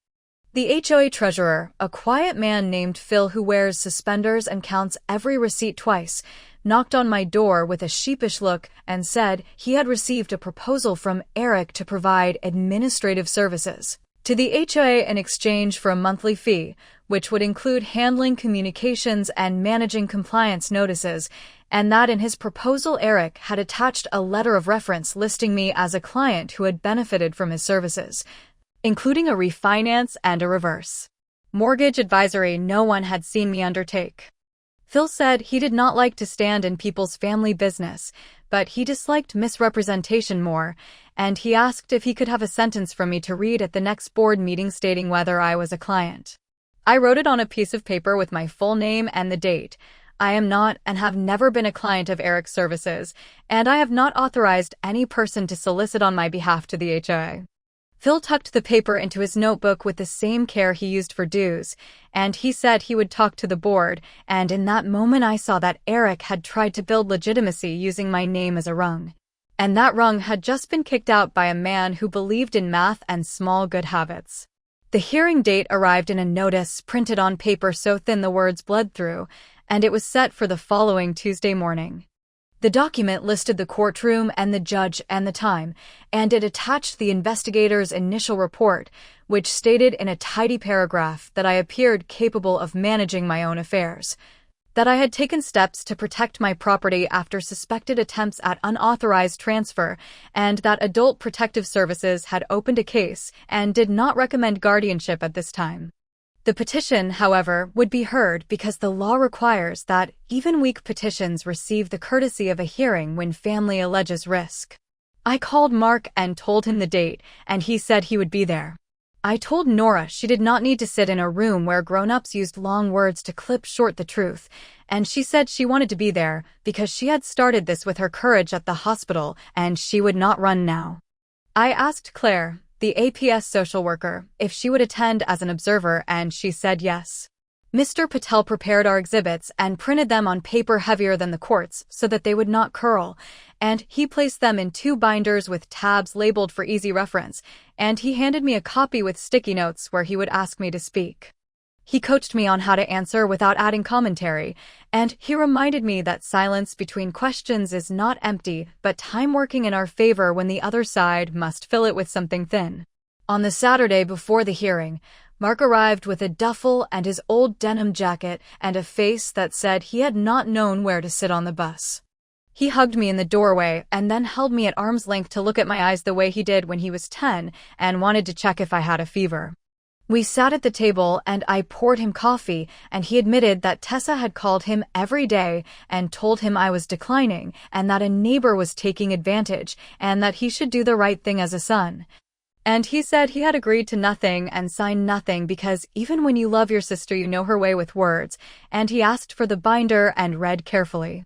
The HOA treasurer, a quiet man named Phil who wears suspenders and counts every receipt twice, knocked on my door with a sheepish look and said he had received a proposal from Eric to provide administrative services to the HOA in exchange for a monthly fee, which would include handling communications and managing compliance notices, and that in his proposal Eric had attached a letter of reference listing me as a client who had benefited from his services, including a refinance and a reverse mortgage advisory no one had seen me undertake. Phil said he did not like to stand in people's family business, but he disliked misrepresentation more, and he asked if he could have a sentence from me to read at the next board meeting stating whether I was a client. I wrote it on a piece of paper with my full name and the date. I am not and have never been a client of Eric's services, and I have not authorized any person to solicit on my behalf to the HOA. Phil tucked the paper into his notebook with the same care he used for dues, and he said he would talk to the board, and in that moment I saw that Eric had tried to build legitimacy using my name as a rung. And that rung had just been kicked out by a man who believed in math and small good habits. The hearing date arrived in a notice printed on paper so thin the words bled through, and it was set for the following Tuesday morning. The document listed the courtroom and the judge and the time, and it attached the investigator's initial report, which stated in a tidy paragraph that I appeared capable of managing my own affairs, that I had taken steps to protect my property after suspected attempts at unauthorized transfer, and that Adult Protective Services had opened a case and did not recommend guardianship at this time. The petition, however, would be heard because the law requires that even weak petitions receive the courtesy of a hearing when family alleges risk. I called Mark and told him the date, and he said he would be there. I told Nora she did not need to sit in a room where grown-ups used long words to clip short the truth, and she said she wanted to be there because she had started this with her courage at the hospital and she would not run now. I asked Claire, the APS social worker, if she would attend as an observer, and she said yes. Mr. Patel prepared our exhibits and printed them on paper heavier than the court's so that they would not curl, and he placed them in 2 binders with tabs labeled for easy reference, and he handed me a copy with sticky notes where he would ask me to speak. He coached me on how to answer without adding commentary, and he reminded me that silence between questions is not empty, but time working in our favor when the other side must fill it with something thin. On the Saturday before the hearing, Mark arrived with a duffel and his old denim jacket and a face that said he had not known where to sit on the bus. He hugged me in the doorway and then held me at arm's length to look at my eyes the way he did when he was 10 and wanted to check if I had a fever. We sat at the table and I poured him coffee, and he admitted that Tessa had called him every day and told him I was declining and that a neighbor was taking advantage and that he should do the right thing as a son. And he said he had agreed to nothing and signed nothing because even when you love your sister you know her way with words, and he asked for the binder and read carefully.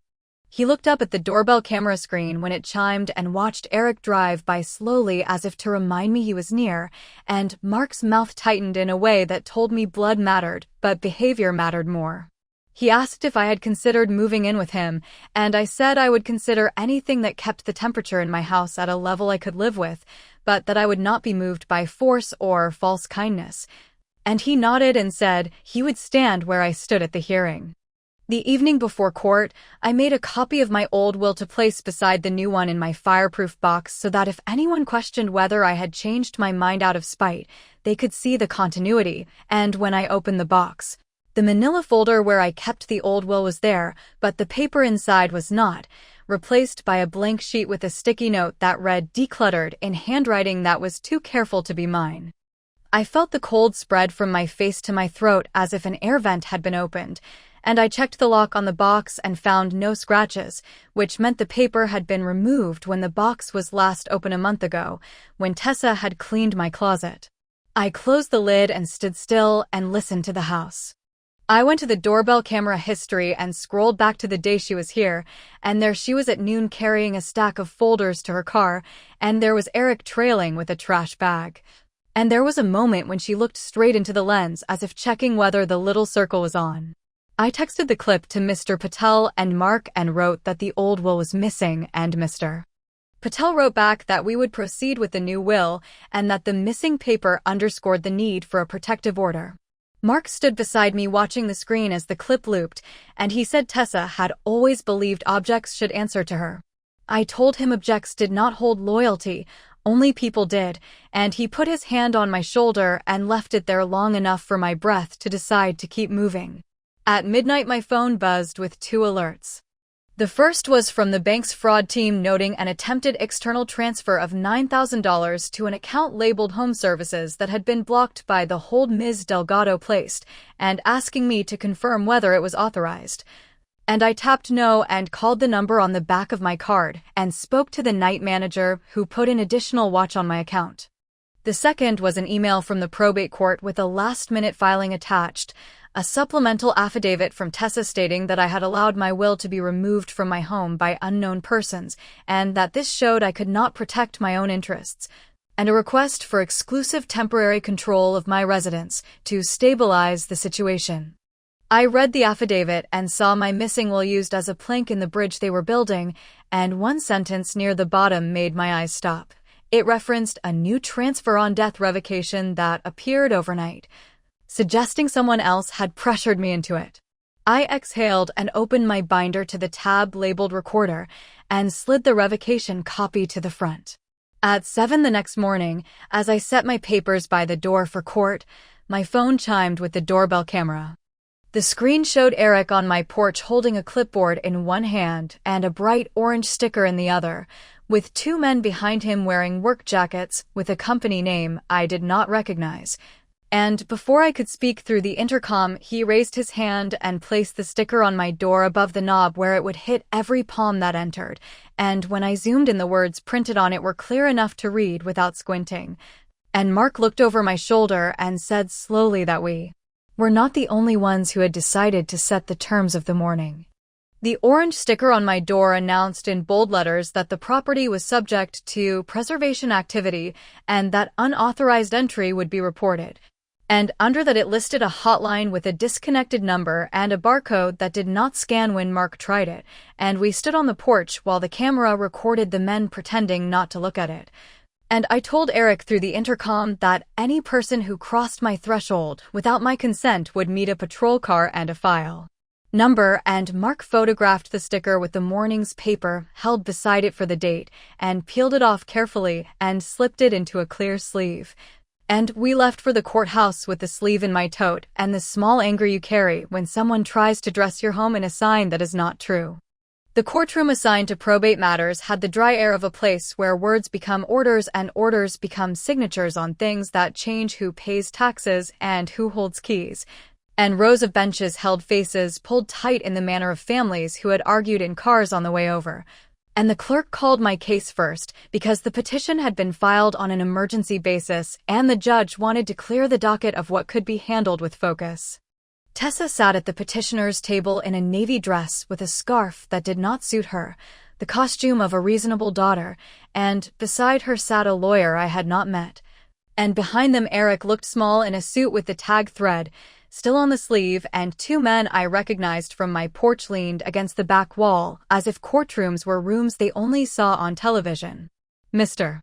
He looked up at the doorbell camera screen when it chimed and watched Eric drive by slowly as if to remind me he was near, and Mark's mouth tightened in a way that told me blood mattered, but behavior mattered more. He asked if I had considered moving in with him, and I said I would consider anything that kept the temperature in my house at a level I could live with, but that I would not be moved by force or false kindness. And he nodded and said he would stand where I stood at the hearing. The evening before court, I made a copy of my old will to place beside the new one in my fireproof box so that if anyone questioned whether I had changed my mind out of spite, they could see the continuity, and when I opened the box, the manila folder where I kept the old will was there, but the paper inside was not, replaced by a blank sheet with a sticky note that read decluttered in handwriting that was too careful to be mine. I felt the cold spread from my face to my throat as if an air vent had been opened, and I checked the lock on the box and found no scratches, which meant the paper had been removed when the box was last open a month ago, when Tessa had cleaned my closet. I closed the lid and stood still and listened to the house. I went to the doorbell camera history and scrolled back to the day she was here, and there she was at noon carrying a stack of folders to her car, and there was Eric trailing with a trash bag. And there was a moment when she looked straight into the lens as if checking whether the little circle was on. I texted the clip to Mr. Patel and Mark and wrote that the old will was missing, and Mr. Patel wrote back that we would proceed with the new will and that the missing paper underscored the need for a protective order. Mark stood beside me watching the screen as the clip looped, and he said Tessa had always believed objects should answer to her. I told him objects did not hold loyalty, only people did, and he put his hand on my shoulder and left it there long enough for my breath to decide to keep moving. At midnight my phone buzzed with 2 alerts. The first was from the bank's fraud team noting an attempted external transfer of $9,000 to an account labeled Home Services that had been blocked by the hold Ms. Delgado placed, and asking me to confirm whether it was authorized. And I tapped no and called the number on the back of my card and spoke to the night manager who put an additional watch on my account. The second was an email from the probate court with a last-minute filing attached, a supplemental affidavit from Tessa stating that I had allowed my will to be removed from my home by unknown persons, and that this showed I could not protect my own interests, and a request for exclusive temporary control of my residence to stabilize the situation. I read the affidavit and saw my missing will used as a plank in the bridge they were building, and one sentence near the bottom made my eyes stop. It referenced a new transfer on death revocation that appeared overnight, suggesting someone else had pressured me into it. I exhaled and opened my binder to the tab labeled Recorder and slid the revocation copy to the front. At 7 the next morning, as I set my papers by the door for court, my phone chimed with the doorbell camera. The screen showed Eric on my porch holding a clipboard in one hand and a bright orange sticker in the other, with two men behind him wearing work jackets with a company name I did not recognize. And before I could speak through the intercom, he raised his hand and placed the sticker on my door above the knob where it would hit every palm that entered, and when I zoomed in, the words printed on it were clear enough to read without squinting. And Mark looked over my shoulder and said slowly that we were not the only ones who had decided to set the terms of the morning. The orange sticker on my door announced in bold letters that the property was subject to preservation activity and that unauthorized entry would be reported. And under that it listed a hotline with a disconnected number and a barcode that did not scan when Mark tried it, and we stood on the porch while the camera recorded the men pretending not to look at it. And I told Eric through the intercom that any person who crossed my threshold without my consent would meet a patrol car and a file number, and Mark photographed the sticker with the morning's paper held beside it for the date and peeled it off carefully and slipped it into a clear sleeve. And we left for the courthouse with the sleeve in my tote and the small anger you carry when someone tries to dress your home in a sign that is not true. The courtroom assigned to probate matters had the dry air of a place where words become orders and orders become signatures on things that change who pays taxes and who holds keys. And rows of benches held faces pulled tight in the manner of families who had argued in cars on the way over. And the clerk called my case first because the petition had been filed on an emergency basis and the judge wanted to clear the docket of what could be handled with focus. Tessa sat at the petitioner's table in a navy dress with a scarf that did not suit her, the costume of a reasonable daughter, and beside her sat a lawyer I had not met. And behind them Eric looked small in a suit with the tag thread still on the sleeve, and two men I recognized from my porch leaned against the back wall as if courtrooms were rooms they only saw on television. Mr.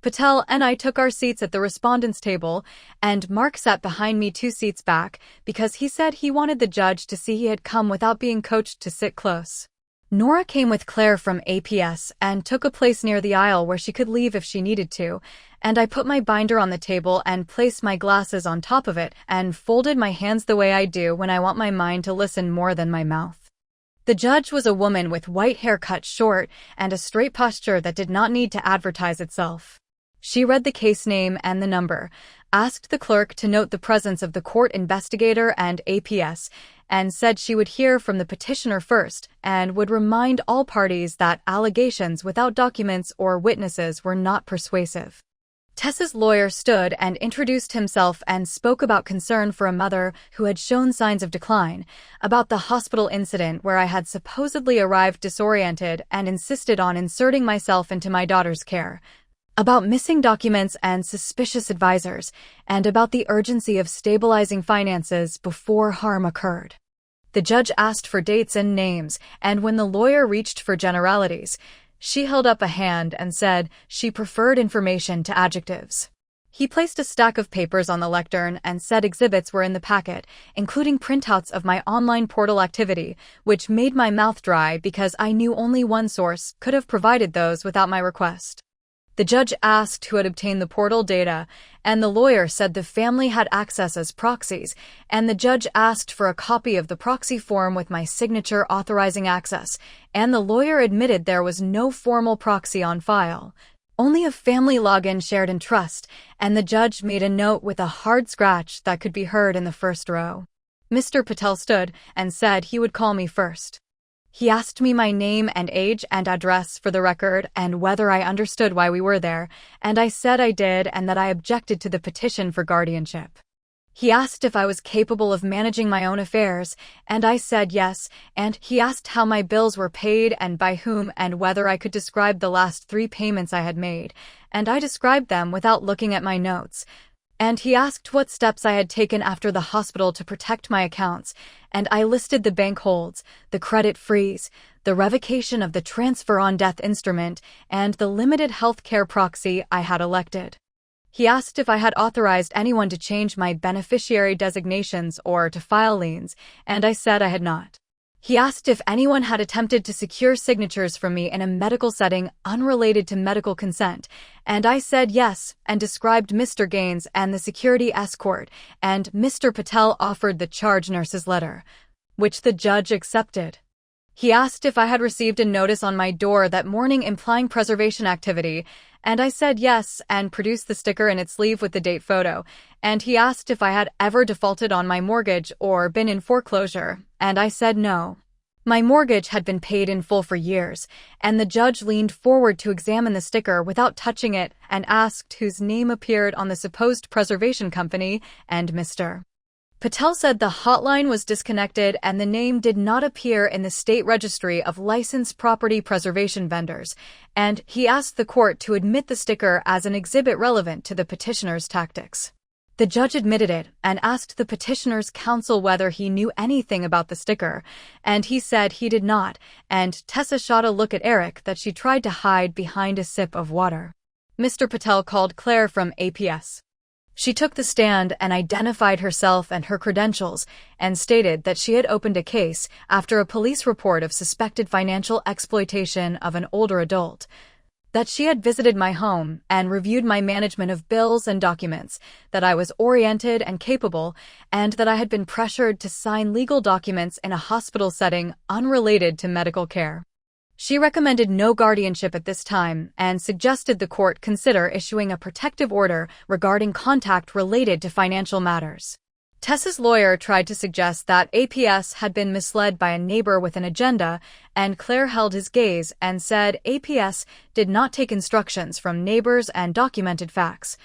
Patel and I took our seats at the respondent's table, and Mark sat behind me 2 seats back because he said he wanted the judge to see he had come without being coached to sit close. Nora came with Claire from APS and took a place near the aisle where she could leave if she needed to, and I put my binder on the table and placed my glasses on top of it and folded my hands the way I do when I want my mind to listen more than my mouth. The judge was a woman with white hair cut short and a straight posture that did not need to advertise itself. She read the case name and the number, asked the clerk to note the presence of the court investigator and APS, and said she would hear from the petitioner first and would remind all parties that allegations without documents or witnesses were not persuasive. Tessa's lawyer stood and introduced himself and spoke about concern for a mother who had shown signs of decline, about the hospital incident where I had supposedly arrived disoriented and insisted on inserting myself into my daughter's care, about missing documents and suspicious advisors, and about the urgency of stabilizing finances before harm occurred. The judge asked for dates and names, and when the lawyer reached for generalities, she held up a hand and said she preferred information to adjectives. He placed a stack of papers on the lectern and said exhibits were in the packet, including printouts of my online portal activity, which made my mouth dry because I knew only one source could have provided those without my request. The judge asked who had obtained the portal data, and the lawyer said the family had access as proxies, and the judge asked for a copy of the proxy form with my signature authorizing access, and the lawyer admitted there was no formal proxy on file, only a family login shared in trust, and the judge made a note with a hard scratch that could be heard in the first row. Mr. Patel stood and said he would call me first. He asked me my name and age and address for the record and whether I understood why we were there, and I said I did and that I objected to the petition for guardianship. He asked if I was capable of managing my own affairs, and I said yes, and he asked how my bills were paid and by whom and whether I could describe the last 3 payments I had made, and I described them without looking at my notes. And he asked what steps I had taken after the hospital to protect my accounts, and I listed the bank holds, the credit freeze, the revocation of the transfer on death instrument, and the limited health care proxy I had elected. He asked if I had authorized anyone to change my beneficiary designations or to file liens, and I said I had not. He asked if anyone had attempted to secure signatures from me in a medical setting unrelated to medical consent, and I said yes, and described Mr. Gaines and the security escort, and Mr. Patel offered the charge nurse's letter, which the judge accepted. He asked if I had received a notice on my door that morning implying preservation activity, and I said yes and produced the sticker in its sleeve with the date photo, and he asked if I had ever defaulted on my mortgage or been in foreclosure, and I said no. My mortgage had been paid in full for years, and the judge leaned forward to examine the sticker without touching it and asked whose name appeared on the supposed preservation company, and Mr. Patel said the hotline was disconnected and the name did not appear in the state registry of licensed property preservation vendors, and he asked the court to admit the sticker as an exhibit relevant to the petitioner's tactics. The judge admitted it and asked the petitioner's counsel whether he knew anything about the sticker, and he said he did not, and Tessa shot a look at Eric that she tried to hide behind a sip of water. Mr. Patel called Claire from APS. She took the stand and identified herself and her credentials and stated that she had opened a case after a police report of suspected financial exploitation of an older adult, that she had visited my home and reviewed my management of bills and documents, that I was oriented and capable, and that I had been pressured to sign legal documents in a hospital setting unrelated to medical care. She recommended no guardianship at this time and suggested the court consider issuing a protective order regarding contact related to financial matters. Tessa's lawyer tried to suggest that APS had been misled by a neighbor with an agenda, and Claire held his gaze and said APS did not take instructions from neighbors and documented facts,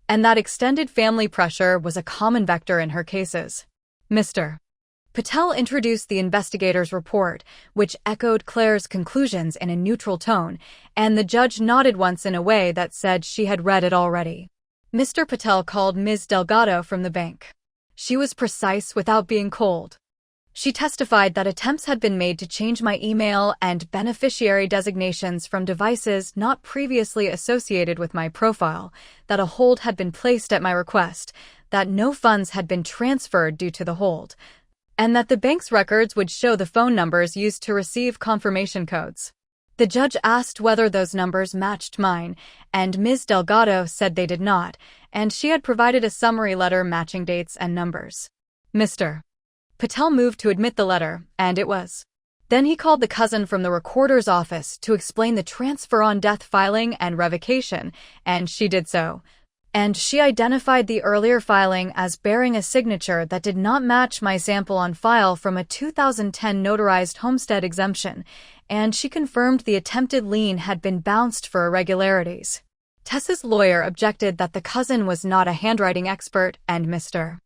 and that extended family pressure was a common vector in her cases. Mr. Patel introduced the investigator's report, which echoed Claire's conclusions in a neutral tone, and the judge nodded once in a way that said she had read it already. Mr. Patel called Ms. Delgado from the bank. She was precise without being cold. She testified that attempts had been made to change my email and beneficiary designations from devices not previously associated with my profile, that a hold had been placed at my request, that no funds had been transferred due to the hold, and that the bank's records would show the phone numbers used to receive confirmation codes. The judge asked whether those numbers matched mine, and Ms. Delgado said they did not, and she had provided a summary letter matching dates and numbers. Mr. Patel moved to admit the letter, and it was. Then he called the cousin from the recorder's office to explain the transfer on death filing and revocation, and she did so. And she identified the earlier filing as bearing a signature that did not match my sample on file from a 2010 notarized homestead exemption, and she confirmed the attempted lien had been bounced for irregularities. Tessa's lawyer objected that the cousin was not a handwriting expert, and Mr.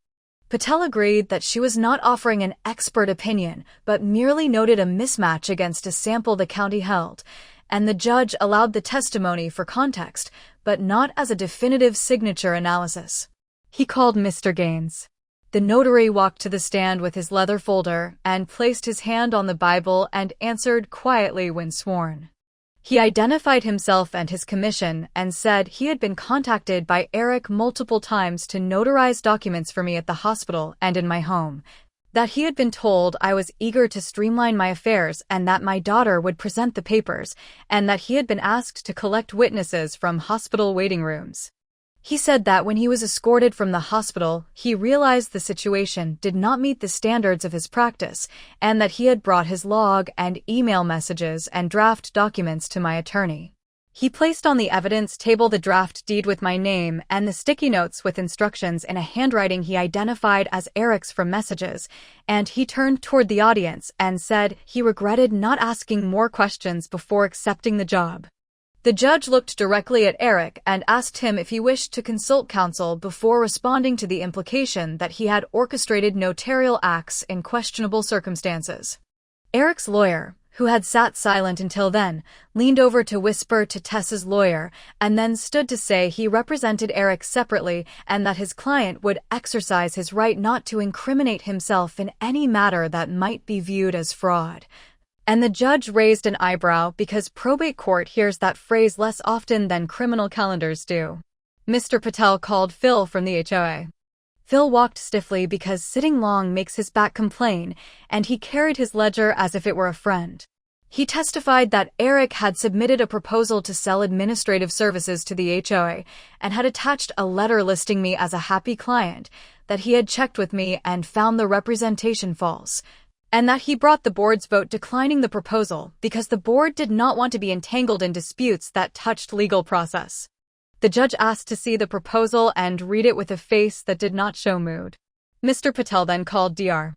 Patel agreed that she was not offering an expert opinion, but merely noted a mismatch against a sample the county held, and the judge allowed the testimony for context, but not as a definitive signature analysis. He called Mr. Gaines. The notary walked to the stand with his leather folder and placed his hand on the Bible and answered quietly when sworn. He identified himself and his commission and said he had been contacted by Eric multiple times to notarize documents for me at the hospital and in my home, that he had been told I was eager to streamline my affairs and that my daughter would present the papers, and that he had been asked to collect witnesses from hospital waiting rooms. He said that when he was escorted from the hospital, he realized the situation did not meet the standards of his practice, and that he had brought his log and email messages and draft documents to my attorney. He placed on the evidence table the draft deed with my name and the sticky notes with instructions in a handwriting he identified as Eric's from messages, and he turned toward the audience and said he regretted not asking more questions before accepting the job. The judge looked directly at Eric and asked him if he wished to consult counsel before responding to the implication that he had orchestrated notarial acts in questionable circumstances. Eric's lawyer, who had sat silent until then, leaned over to whisper to Tessa's lawyer and then stood to say he represented Eric separately and that his client would exercise his right not to incriminate himself in any matter that might be viewed as fraud. And the judge raised an eyebrow because probate court hears that phrase less often than criminal calendars do. Mr. Patel called Phil from the HOA. Phil walked stiffly because sitting long makes his back complain, and he carried his ledger as if it were a friend. He testified that Eric had submitted a proposal to sell administrative services to the HOA and had attached a letter listing me as a happy client, that he had checked with me and found the representation false, and that he brought the board's vote declining the proposal because the board did not want to be entangled in disputes that touched legal process. The judge asked to see the proposal and read it with a face that did not show mood. Mr. Patel then called Dr.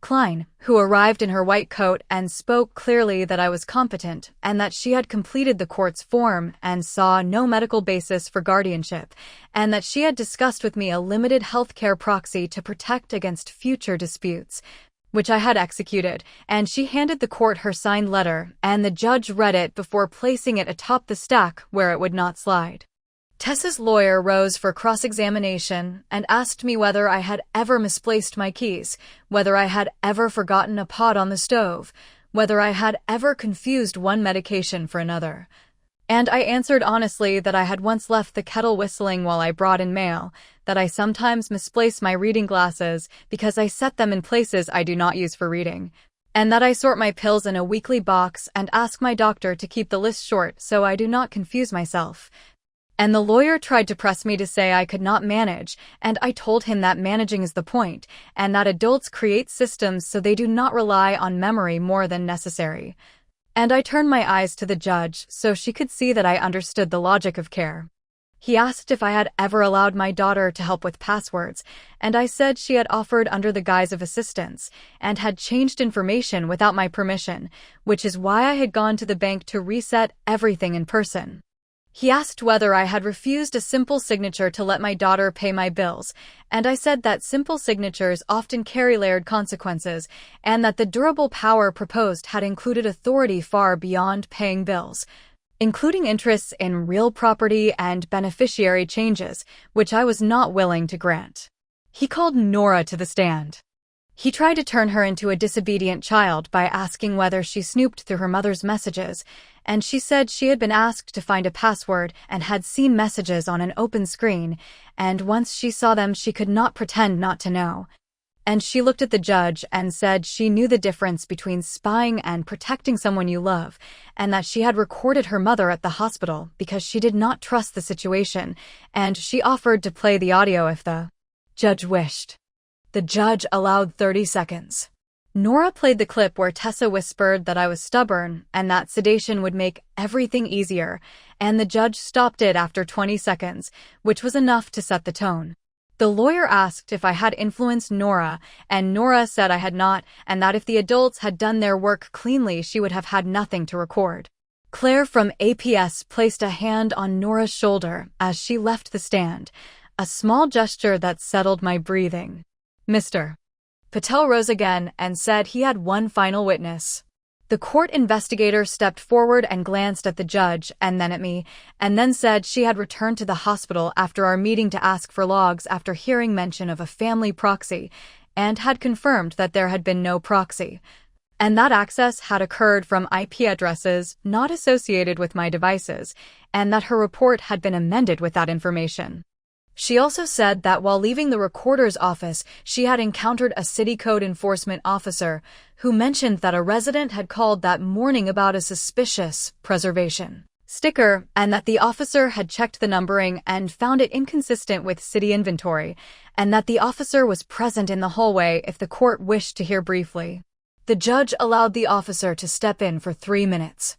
Klein, who arrived in her white coat and spoke clearly that I was competent and that she had completed the court's form and saw no medical basis for guardianship, and that she had discussed with me a limited healthcare proxy to protect against future disputes, which I had executed, and she handed the court her signed letter, and the judge read it before placing it atop the stack where it would not slide. Tessa's lawyer rose for cross-examination and asked me whether I had ever misplaced my keys, whether I had ever forgotten a pot on the stove, whether I had ever confused one medication for another. And I answered honestly that I had once left the kettle whistling while I brought in mail, that I sometimes misplace my reading glasses because I set them in places I do not use for reading, and that I sort my pills in a weekly box and ask my doctor to keep the list short so I do not confuse myself. And the lawyer tried to press me to say I could not manage, and I told him that managing is the point, and that adults create systems so they do not rely on memory more than necessary. And I turned my eyes to the judge so she could see that I understood the logic of care. He asked if I had ever allowed my daughter to help with passwords, and I said she had offered under the guise of assistance, and had changed information without my permission, which is why I had gone to the bank to reset everything in person. He asked whether I had refused a simple signature to let my daughter pay my bills, and I said that simple signatures often carry layered consequences, and that the durable power proposed had included authority far beyond paying bills, including interests in real property and beneficiary changes, which I was not willing to grant. He called Nora to the stand. He tried to turn her into a disobedient child by asking whether she snooped through her mother's messages, and she said she had been asked to find a password and had seen messages on an open screen, and once she saw them she could not pretend not to know. And she looked at the judge and said she knew the difference between spying and protecting someone you love, and that she had recorded her mother at the hospital because she did not trust the situation, and she offered to play the audio if the judge wished. The judge allowed 30 seconds. Nora played the clip where Tessa whispered that I was stubborn and that sedation would make everything easier, and the judge stopped it after 20 seconds, which was enough to set the tone. The lawyer asked if I had influenced Nora, and Nora said I had not, and that if the adults had done their work cleanly she would have had nothing to record. Claire from APS placed a hand on Nora's shoulder as she left the stand, a small gesture that settled my breathing. Mr. Patel rose again and said he had one final witness. The court investigator stepped forward and glanced at the judge and then at me, and then said she had returned to the hospital after our meeting to ask for logs after hearing mention of a family proxy, and had confirmed that there had been no proxy, and that access had occurred from IP addresses not associated with my devices, and that her report had been amended with that information. She also said that while leaving the recorder's office, she had encountered a city code enforcement officer who mentioned that a resident had called that morning about a suspicious preservation sticker, and that the officer had checked the numbering and found it inconsistent with city inventory, and that the officer was present in the hallway if the court wished to hear briefly. The judge allowed the officer to step in for 3 minutes.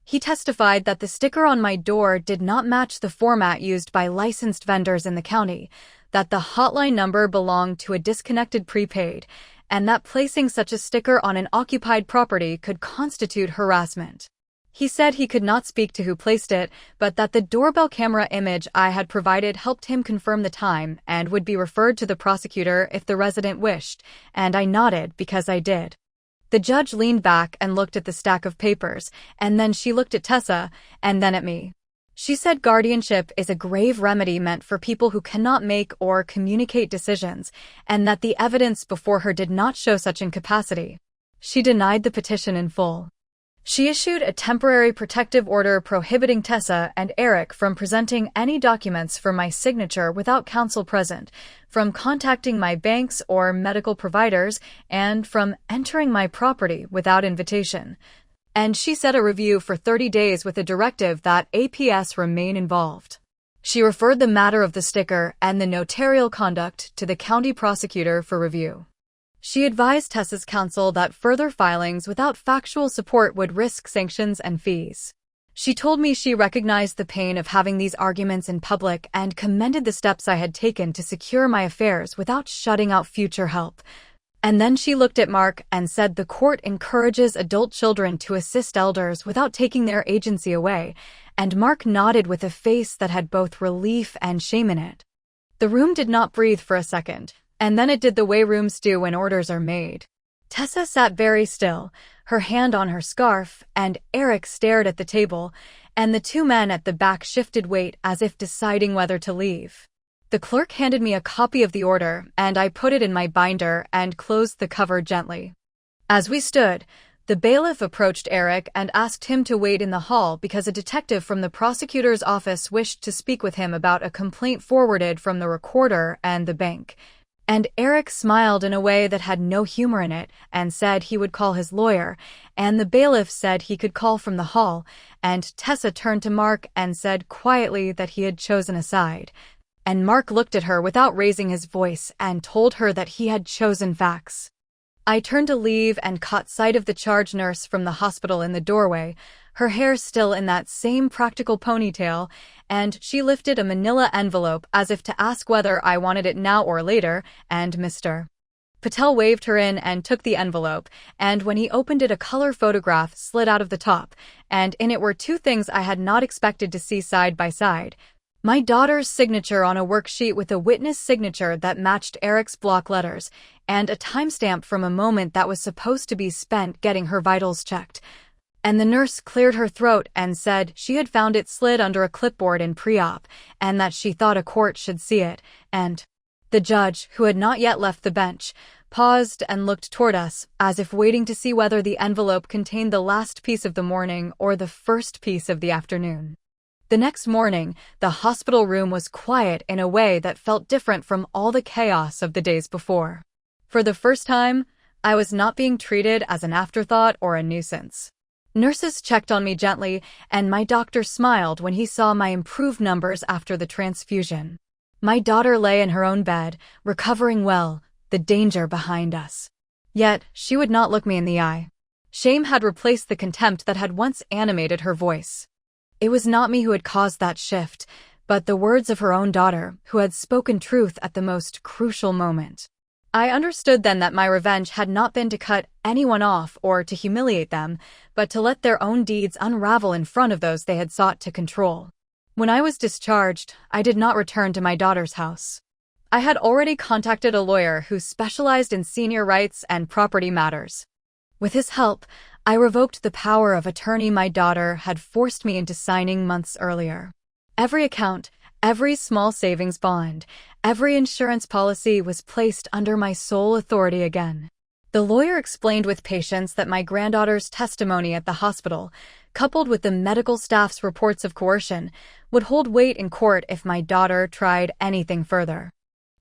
He testified that the sticker on my door did not match the format used by licensed vendors in the county, that the hotline number belonged to a disconnected prepaid, and that placing such a sticker on an occupied property could constitute harassment. He said he could not speak to who placed it, but that the doorbell camera image I had provided helped him confirm the time and would be referred to the prosecutor if the resident wished, and I nodded because I did. The judge leaned back and looked at the stack of papers, and then she looked at Tessa, and then at me. She said guardianship is a grave remedy meant for people who cannot make or communicate decisions, and that the evidence before her did not show such incapacity. She denied the petition in full. She issued a temporary protective order prohibiting Tessa and Eric from presenting any documents for my signature without counsel present, from contacting my banks or medical providers, and from entering my property without invitation. And she set a review for 30 days with a directive that APS remain involved. She referred the matter of the sticker and the notarial conduct to the county prosecutor for review. She advised Tessa's counsel that further filings without factual support would risk sanctions and fees. She told me she recognized the pain of having these arguments in public and commended the steps I had taken to secure my affairs without shutting out future help. And then she looked at Mark and said the court encourages adult children to assist elders without taking their agency away, and Mark nodded with a face that had both relief and shame in it. The room did not breathe for a second. And then it did the way rooms do when orders are made. Tessa sat very still, her hand on her scarf, and Eric stared at the table, and the two men at the back shifted weight as if deciding whether to leave. The clerk handed me a copy of the order, and I put it in my binder and closed the cover gently. As we stood, the bailiff approached Eric and asked him to wait in the hall because a detective from the prosecutor's office wished to speak with him about a complaint forwarded from the recorder and the bank. And Eric smiled in a way that had no humor in it and said he would call his lawyer, and the bailiff said he could call from the hall, and Tessa turned to Mark and said quietly that he had chosen a side. And Mark looked at her without raising his voice and told her that he had chosen facts. I turned to leave and caught sight of the charge nurse from the hospital in the doorway, her hair still in that same practical ponytail, and she lifted a manila envelope as if to ask whether I wanted it now or later, and Mr. Patel waved her in and took the envelope, and when he opened it a color photograph slid out of the top, and in it were two things I had not expected to see side by side. My daughter's signature on a worksheet with a witness signature that matched Eric's block letters, and a timestamp from a moment that was supposed to be spent getting her vitals checked. And the nurse cleared her throat and said she had found it slid under a clipboard in pre-op, and that she thought a court should see it, and the judge, who had not yet left the bench, paused and looked toward us, as if waiting to see whether the envelope contained the last piece of the morning or the first piece of the afternoon. The next morning, the hospital room was quiet in a way that felt different from all the chaos of the days before. For the first time, I was not being treated as an afterthought or a nuisance. Nurses checked on me gently, and my doctor smiled when he saw my improved numbers after the transfusion. My daughter lay in her own bed, recovering well, the danger behind us. Yet, she would not look me in the eye. Shame had replaced the contempt that had once animated her voice. It was not me who had caused that shift, but the words of her own daughter, who had spoken truth at the most crucial moment. I understood then that my revenge had not been to cut anyone off or to humiliate them, but to let their own deeds unravel in front of those they had sought to control. When I was discharged, I did not return to my daughter's house. I had already contacted a lawyer who specialized in senior rights and property matters. With his help, I revoked the power of attorney my daughter had forced me into signing months earlier. Every account, every small savings bond, every insurance policy was placed under my sole authority again. The lawyer explained with patience that my granddaughter's testimony at the hospital, coupled with the medical staff's reports of coercion, would hold weight in court if my daughter tried anything further.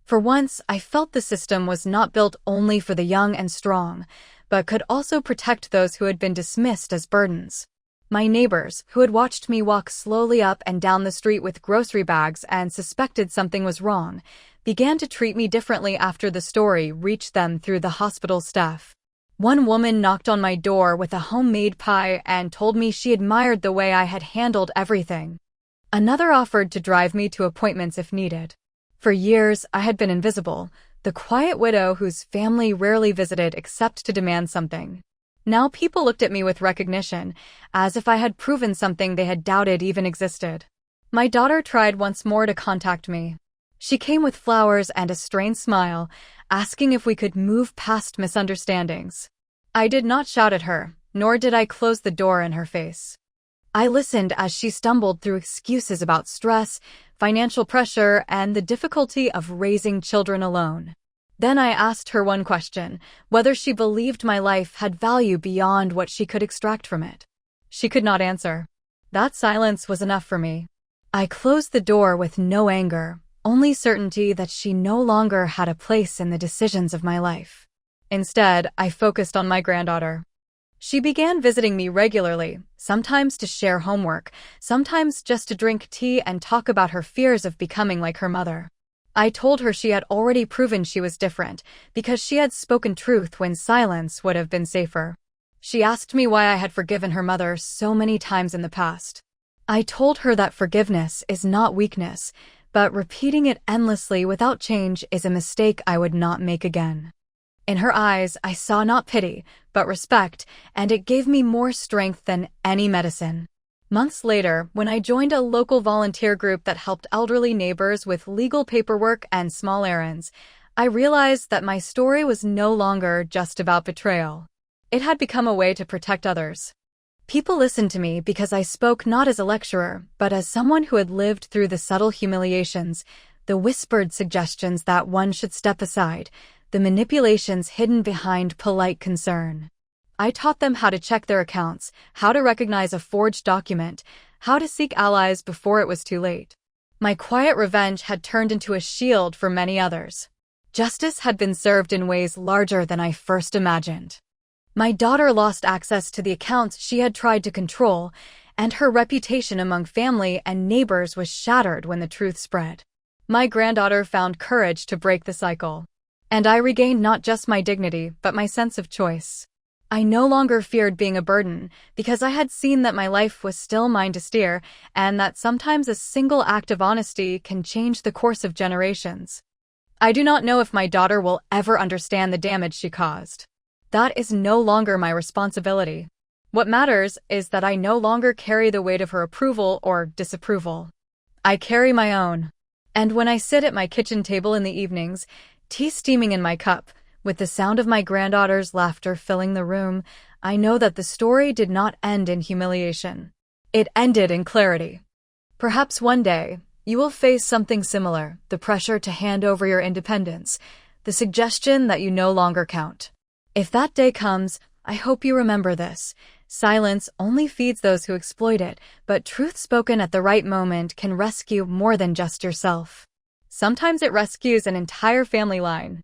For once, I felt the system was not built only for the young and strong, but could also protect those who had been dismissed as burdens. My neighbors, who had watched me walk slowly up and down the street with grocery bags and suspected something was wrong, began to treat me differently after the story reached them through the hospital staff. One woman knocked on my door with a homemade pie and told me she admired the way I had handled everything. Another offered to drive me to appointments if needed. For years, I had been invisible, the quiet widow whose family rarely visited except to demand something. Now people looked at me with recognition, as if I had proven something they had doubted even existed. My daughter tried once more to contact me. She came with flowers and a strained smile, asking if we could move past misunderstandings. I did not shout at her, nor did I close the door in her face. I listened as she stumbled through excuses about stress, financial pressure, and the difficulty of raising children alone. Then I asked her one question, whether she believed my life had value beyond what she could extract from it. She could not answer. That silence was enough for me. I closed the door with no anger, only certainty that she no longer had a place in the decisions of my life. Instead, I focused on my granddaughter. She began visiting me regularly, sometimes to share homework, sometimes just to drink tea and talk about her fears of becoming like her mother. I told her she had already proven she was different, because she had spoken truth when silence would have been safer. She asked me why I had forgiven her mother so many times in the past. I told her that forgiveness is not weakness, but repeating it endlessly without change is a mistake I would not make again. In her eyes, I saw not pity, but respect, and it gave me more strength than any medicine. Months later, when I joined a local volunteer group that helped elderly neighbors with legal paperwork and small errands, I realized that my story was no longer just about betrayal. It had become a way to protect others. People listened to me because I spoke not as a lecturer, but as someone who had lived through the subtle humiliations, the whispered suggestions that one should step aside, the manipulations hidden behind polite concern. I taught them how to check their accounts, how to recognize a forged document, how to seek allies before it was too late. My quiet revenge had turned into a shield for many others. Justice had been served in ways larger than I first imagined. My daughter lost access to the accounts she had tried to control, and her reputation among family and neighbors was shattered when the truth spread. My granddaughter found courage to break the cycle. And I regained not just my dignity, but my sense of choice. I no longer feared being a burden, because I had seen that my life was still mine to steer, and that sometimes a single act of honesty can change the course of generations. I do not know if my daughter will ever understand the damage she caused. That is no longer my responsibility. What matters is that I no longer carry the weight of her approval or disapproval. I carry my own. And when I sit at my kitchen table in the evenings, tea steaming in my cup, with the sound of my granddaughter's laughter filling the room, I know that the story did not end in humiliation. It ended in clarity. Perhaps one day, you will face something similar, the pressure to hand over your independence, the suggestion that you no longer count. If that day comes, I hope you remember this. Silence only feeds those who exploit it, but truth spoken at the right moment can rescue more than just yourself. Sometimes it rescues an entire family line.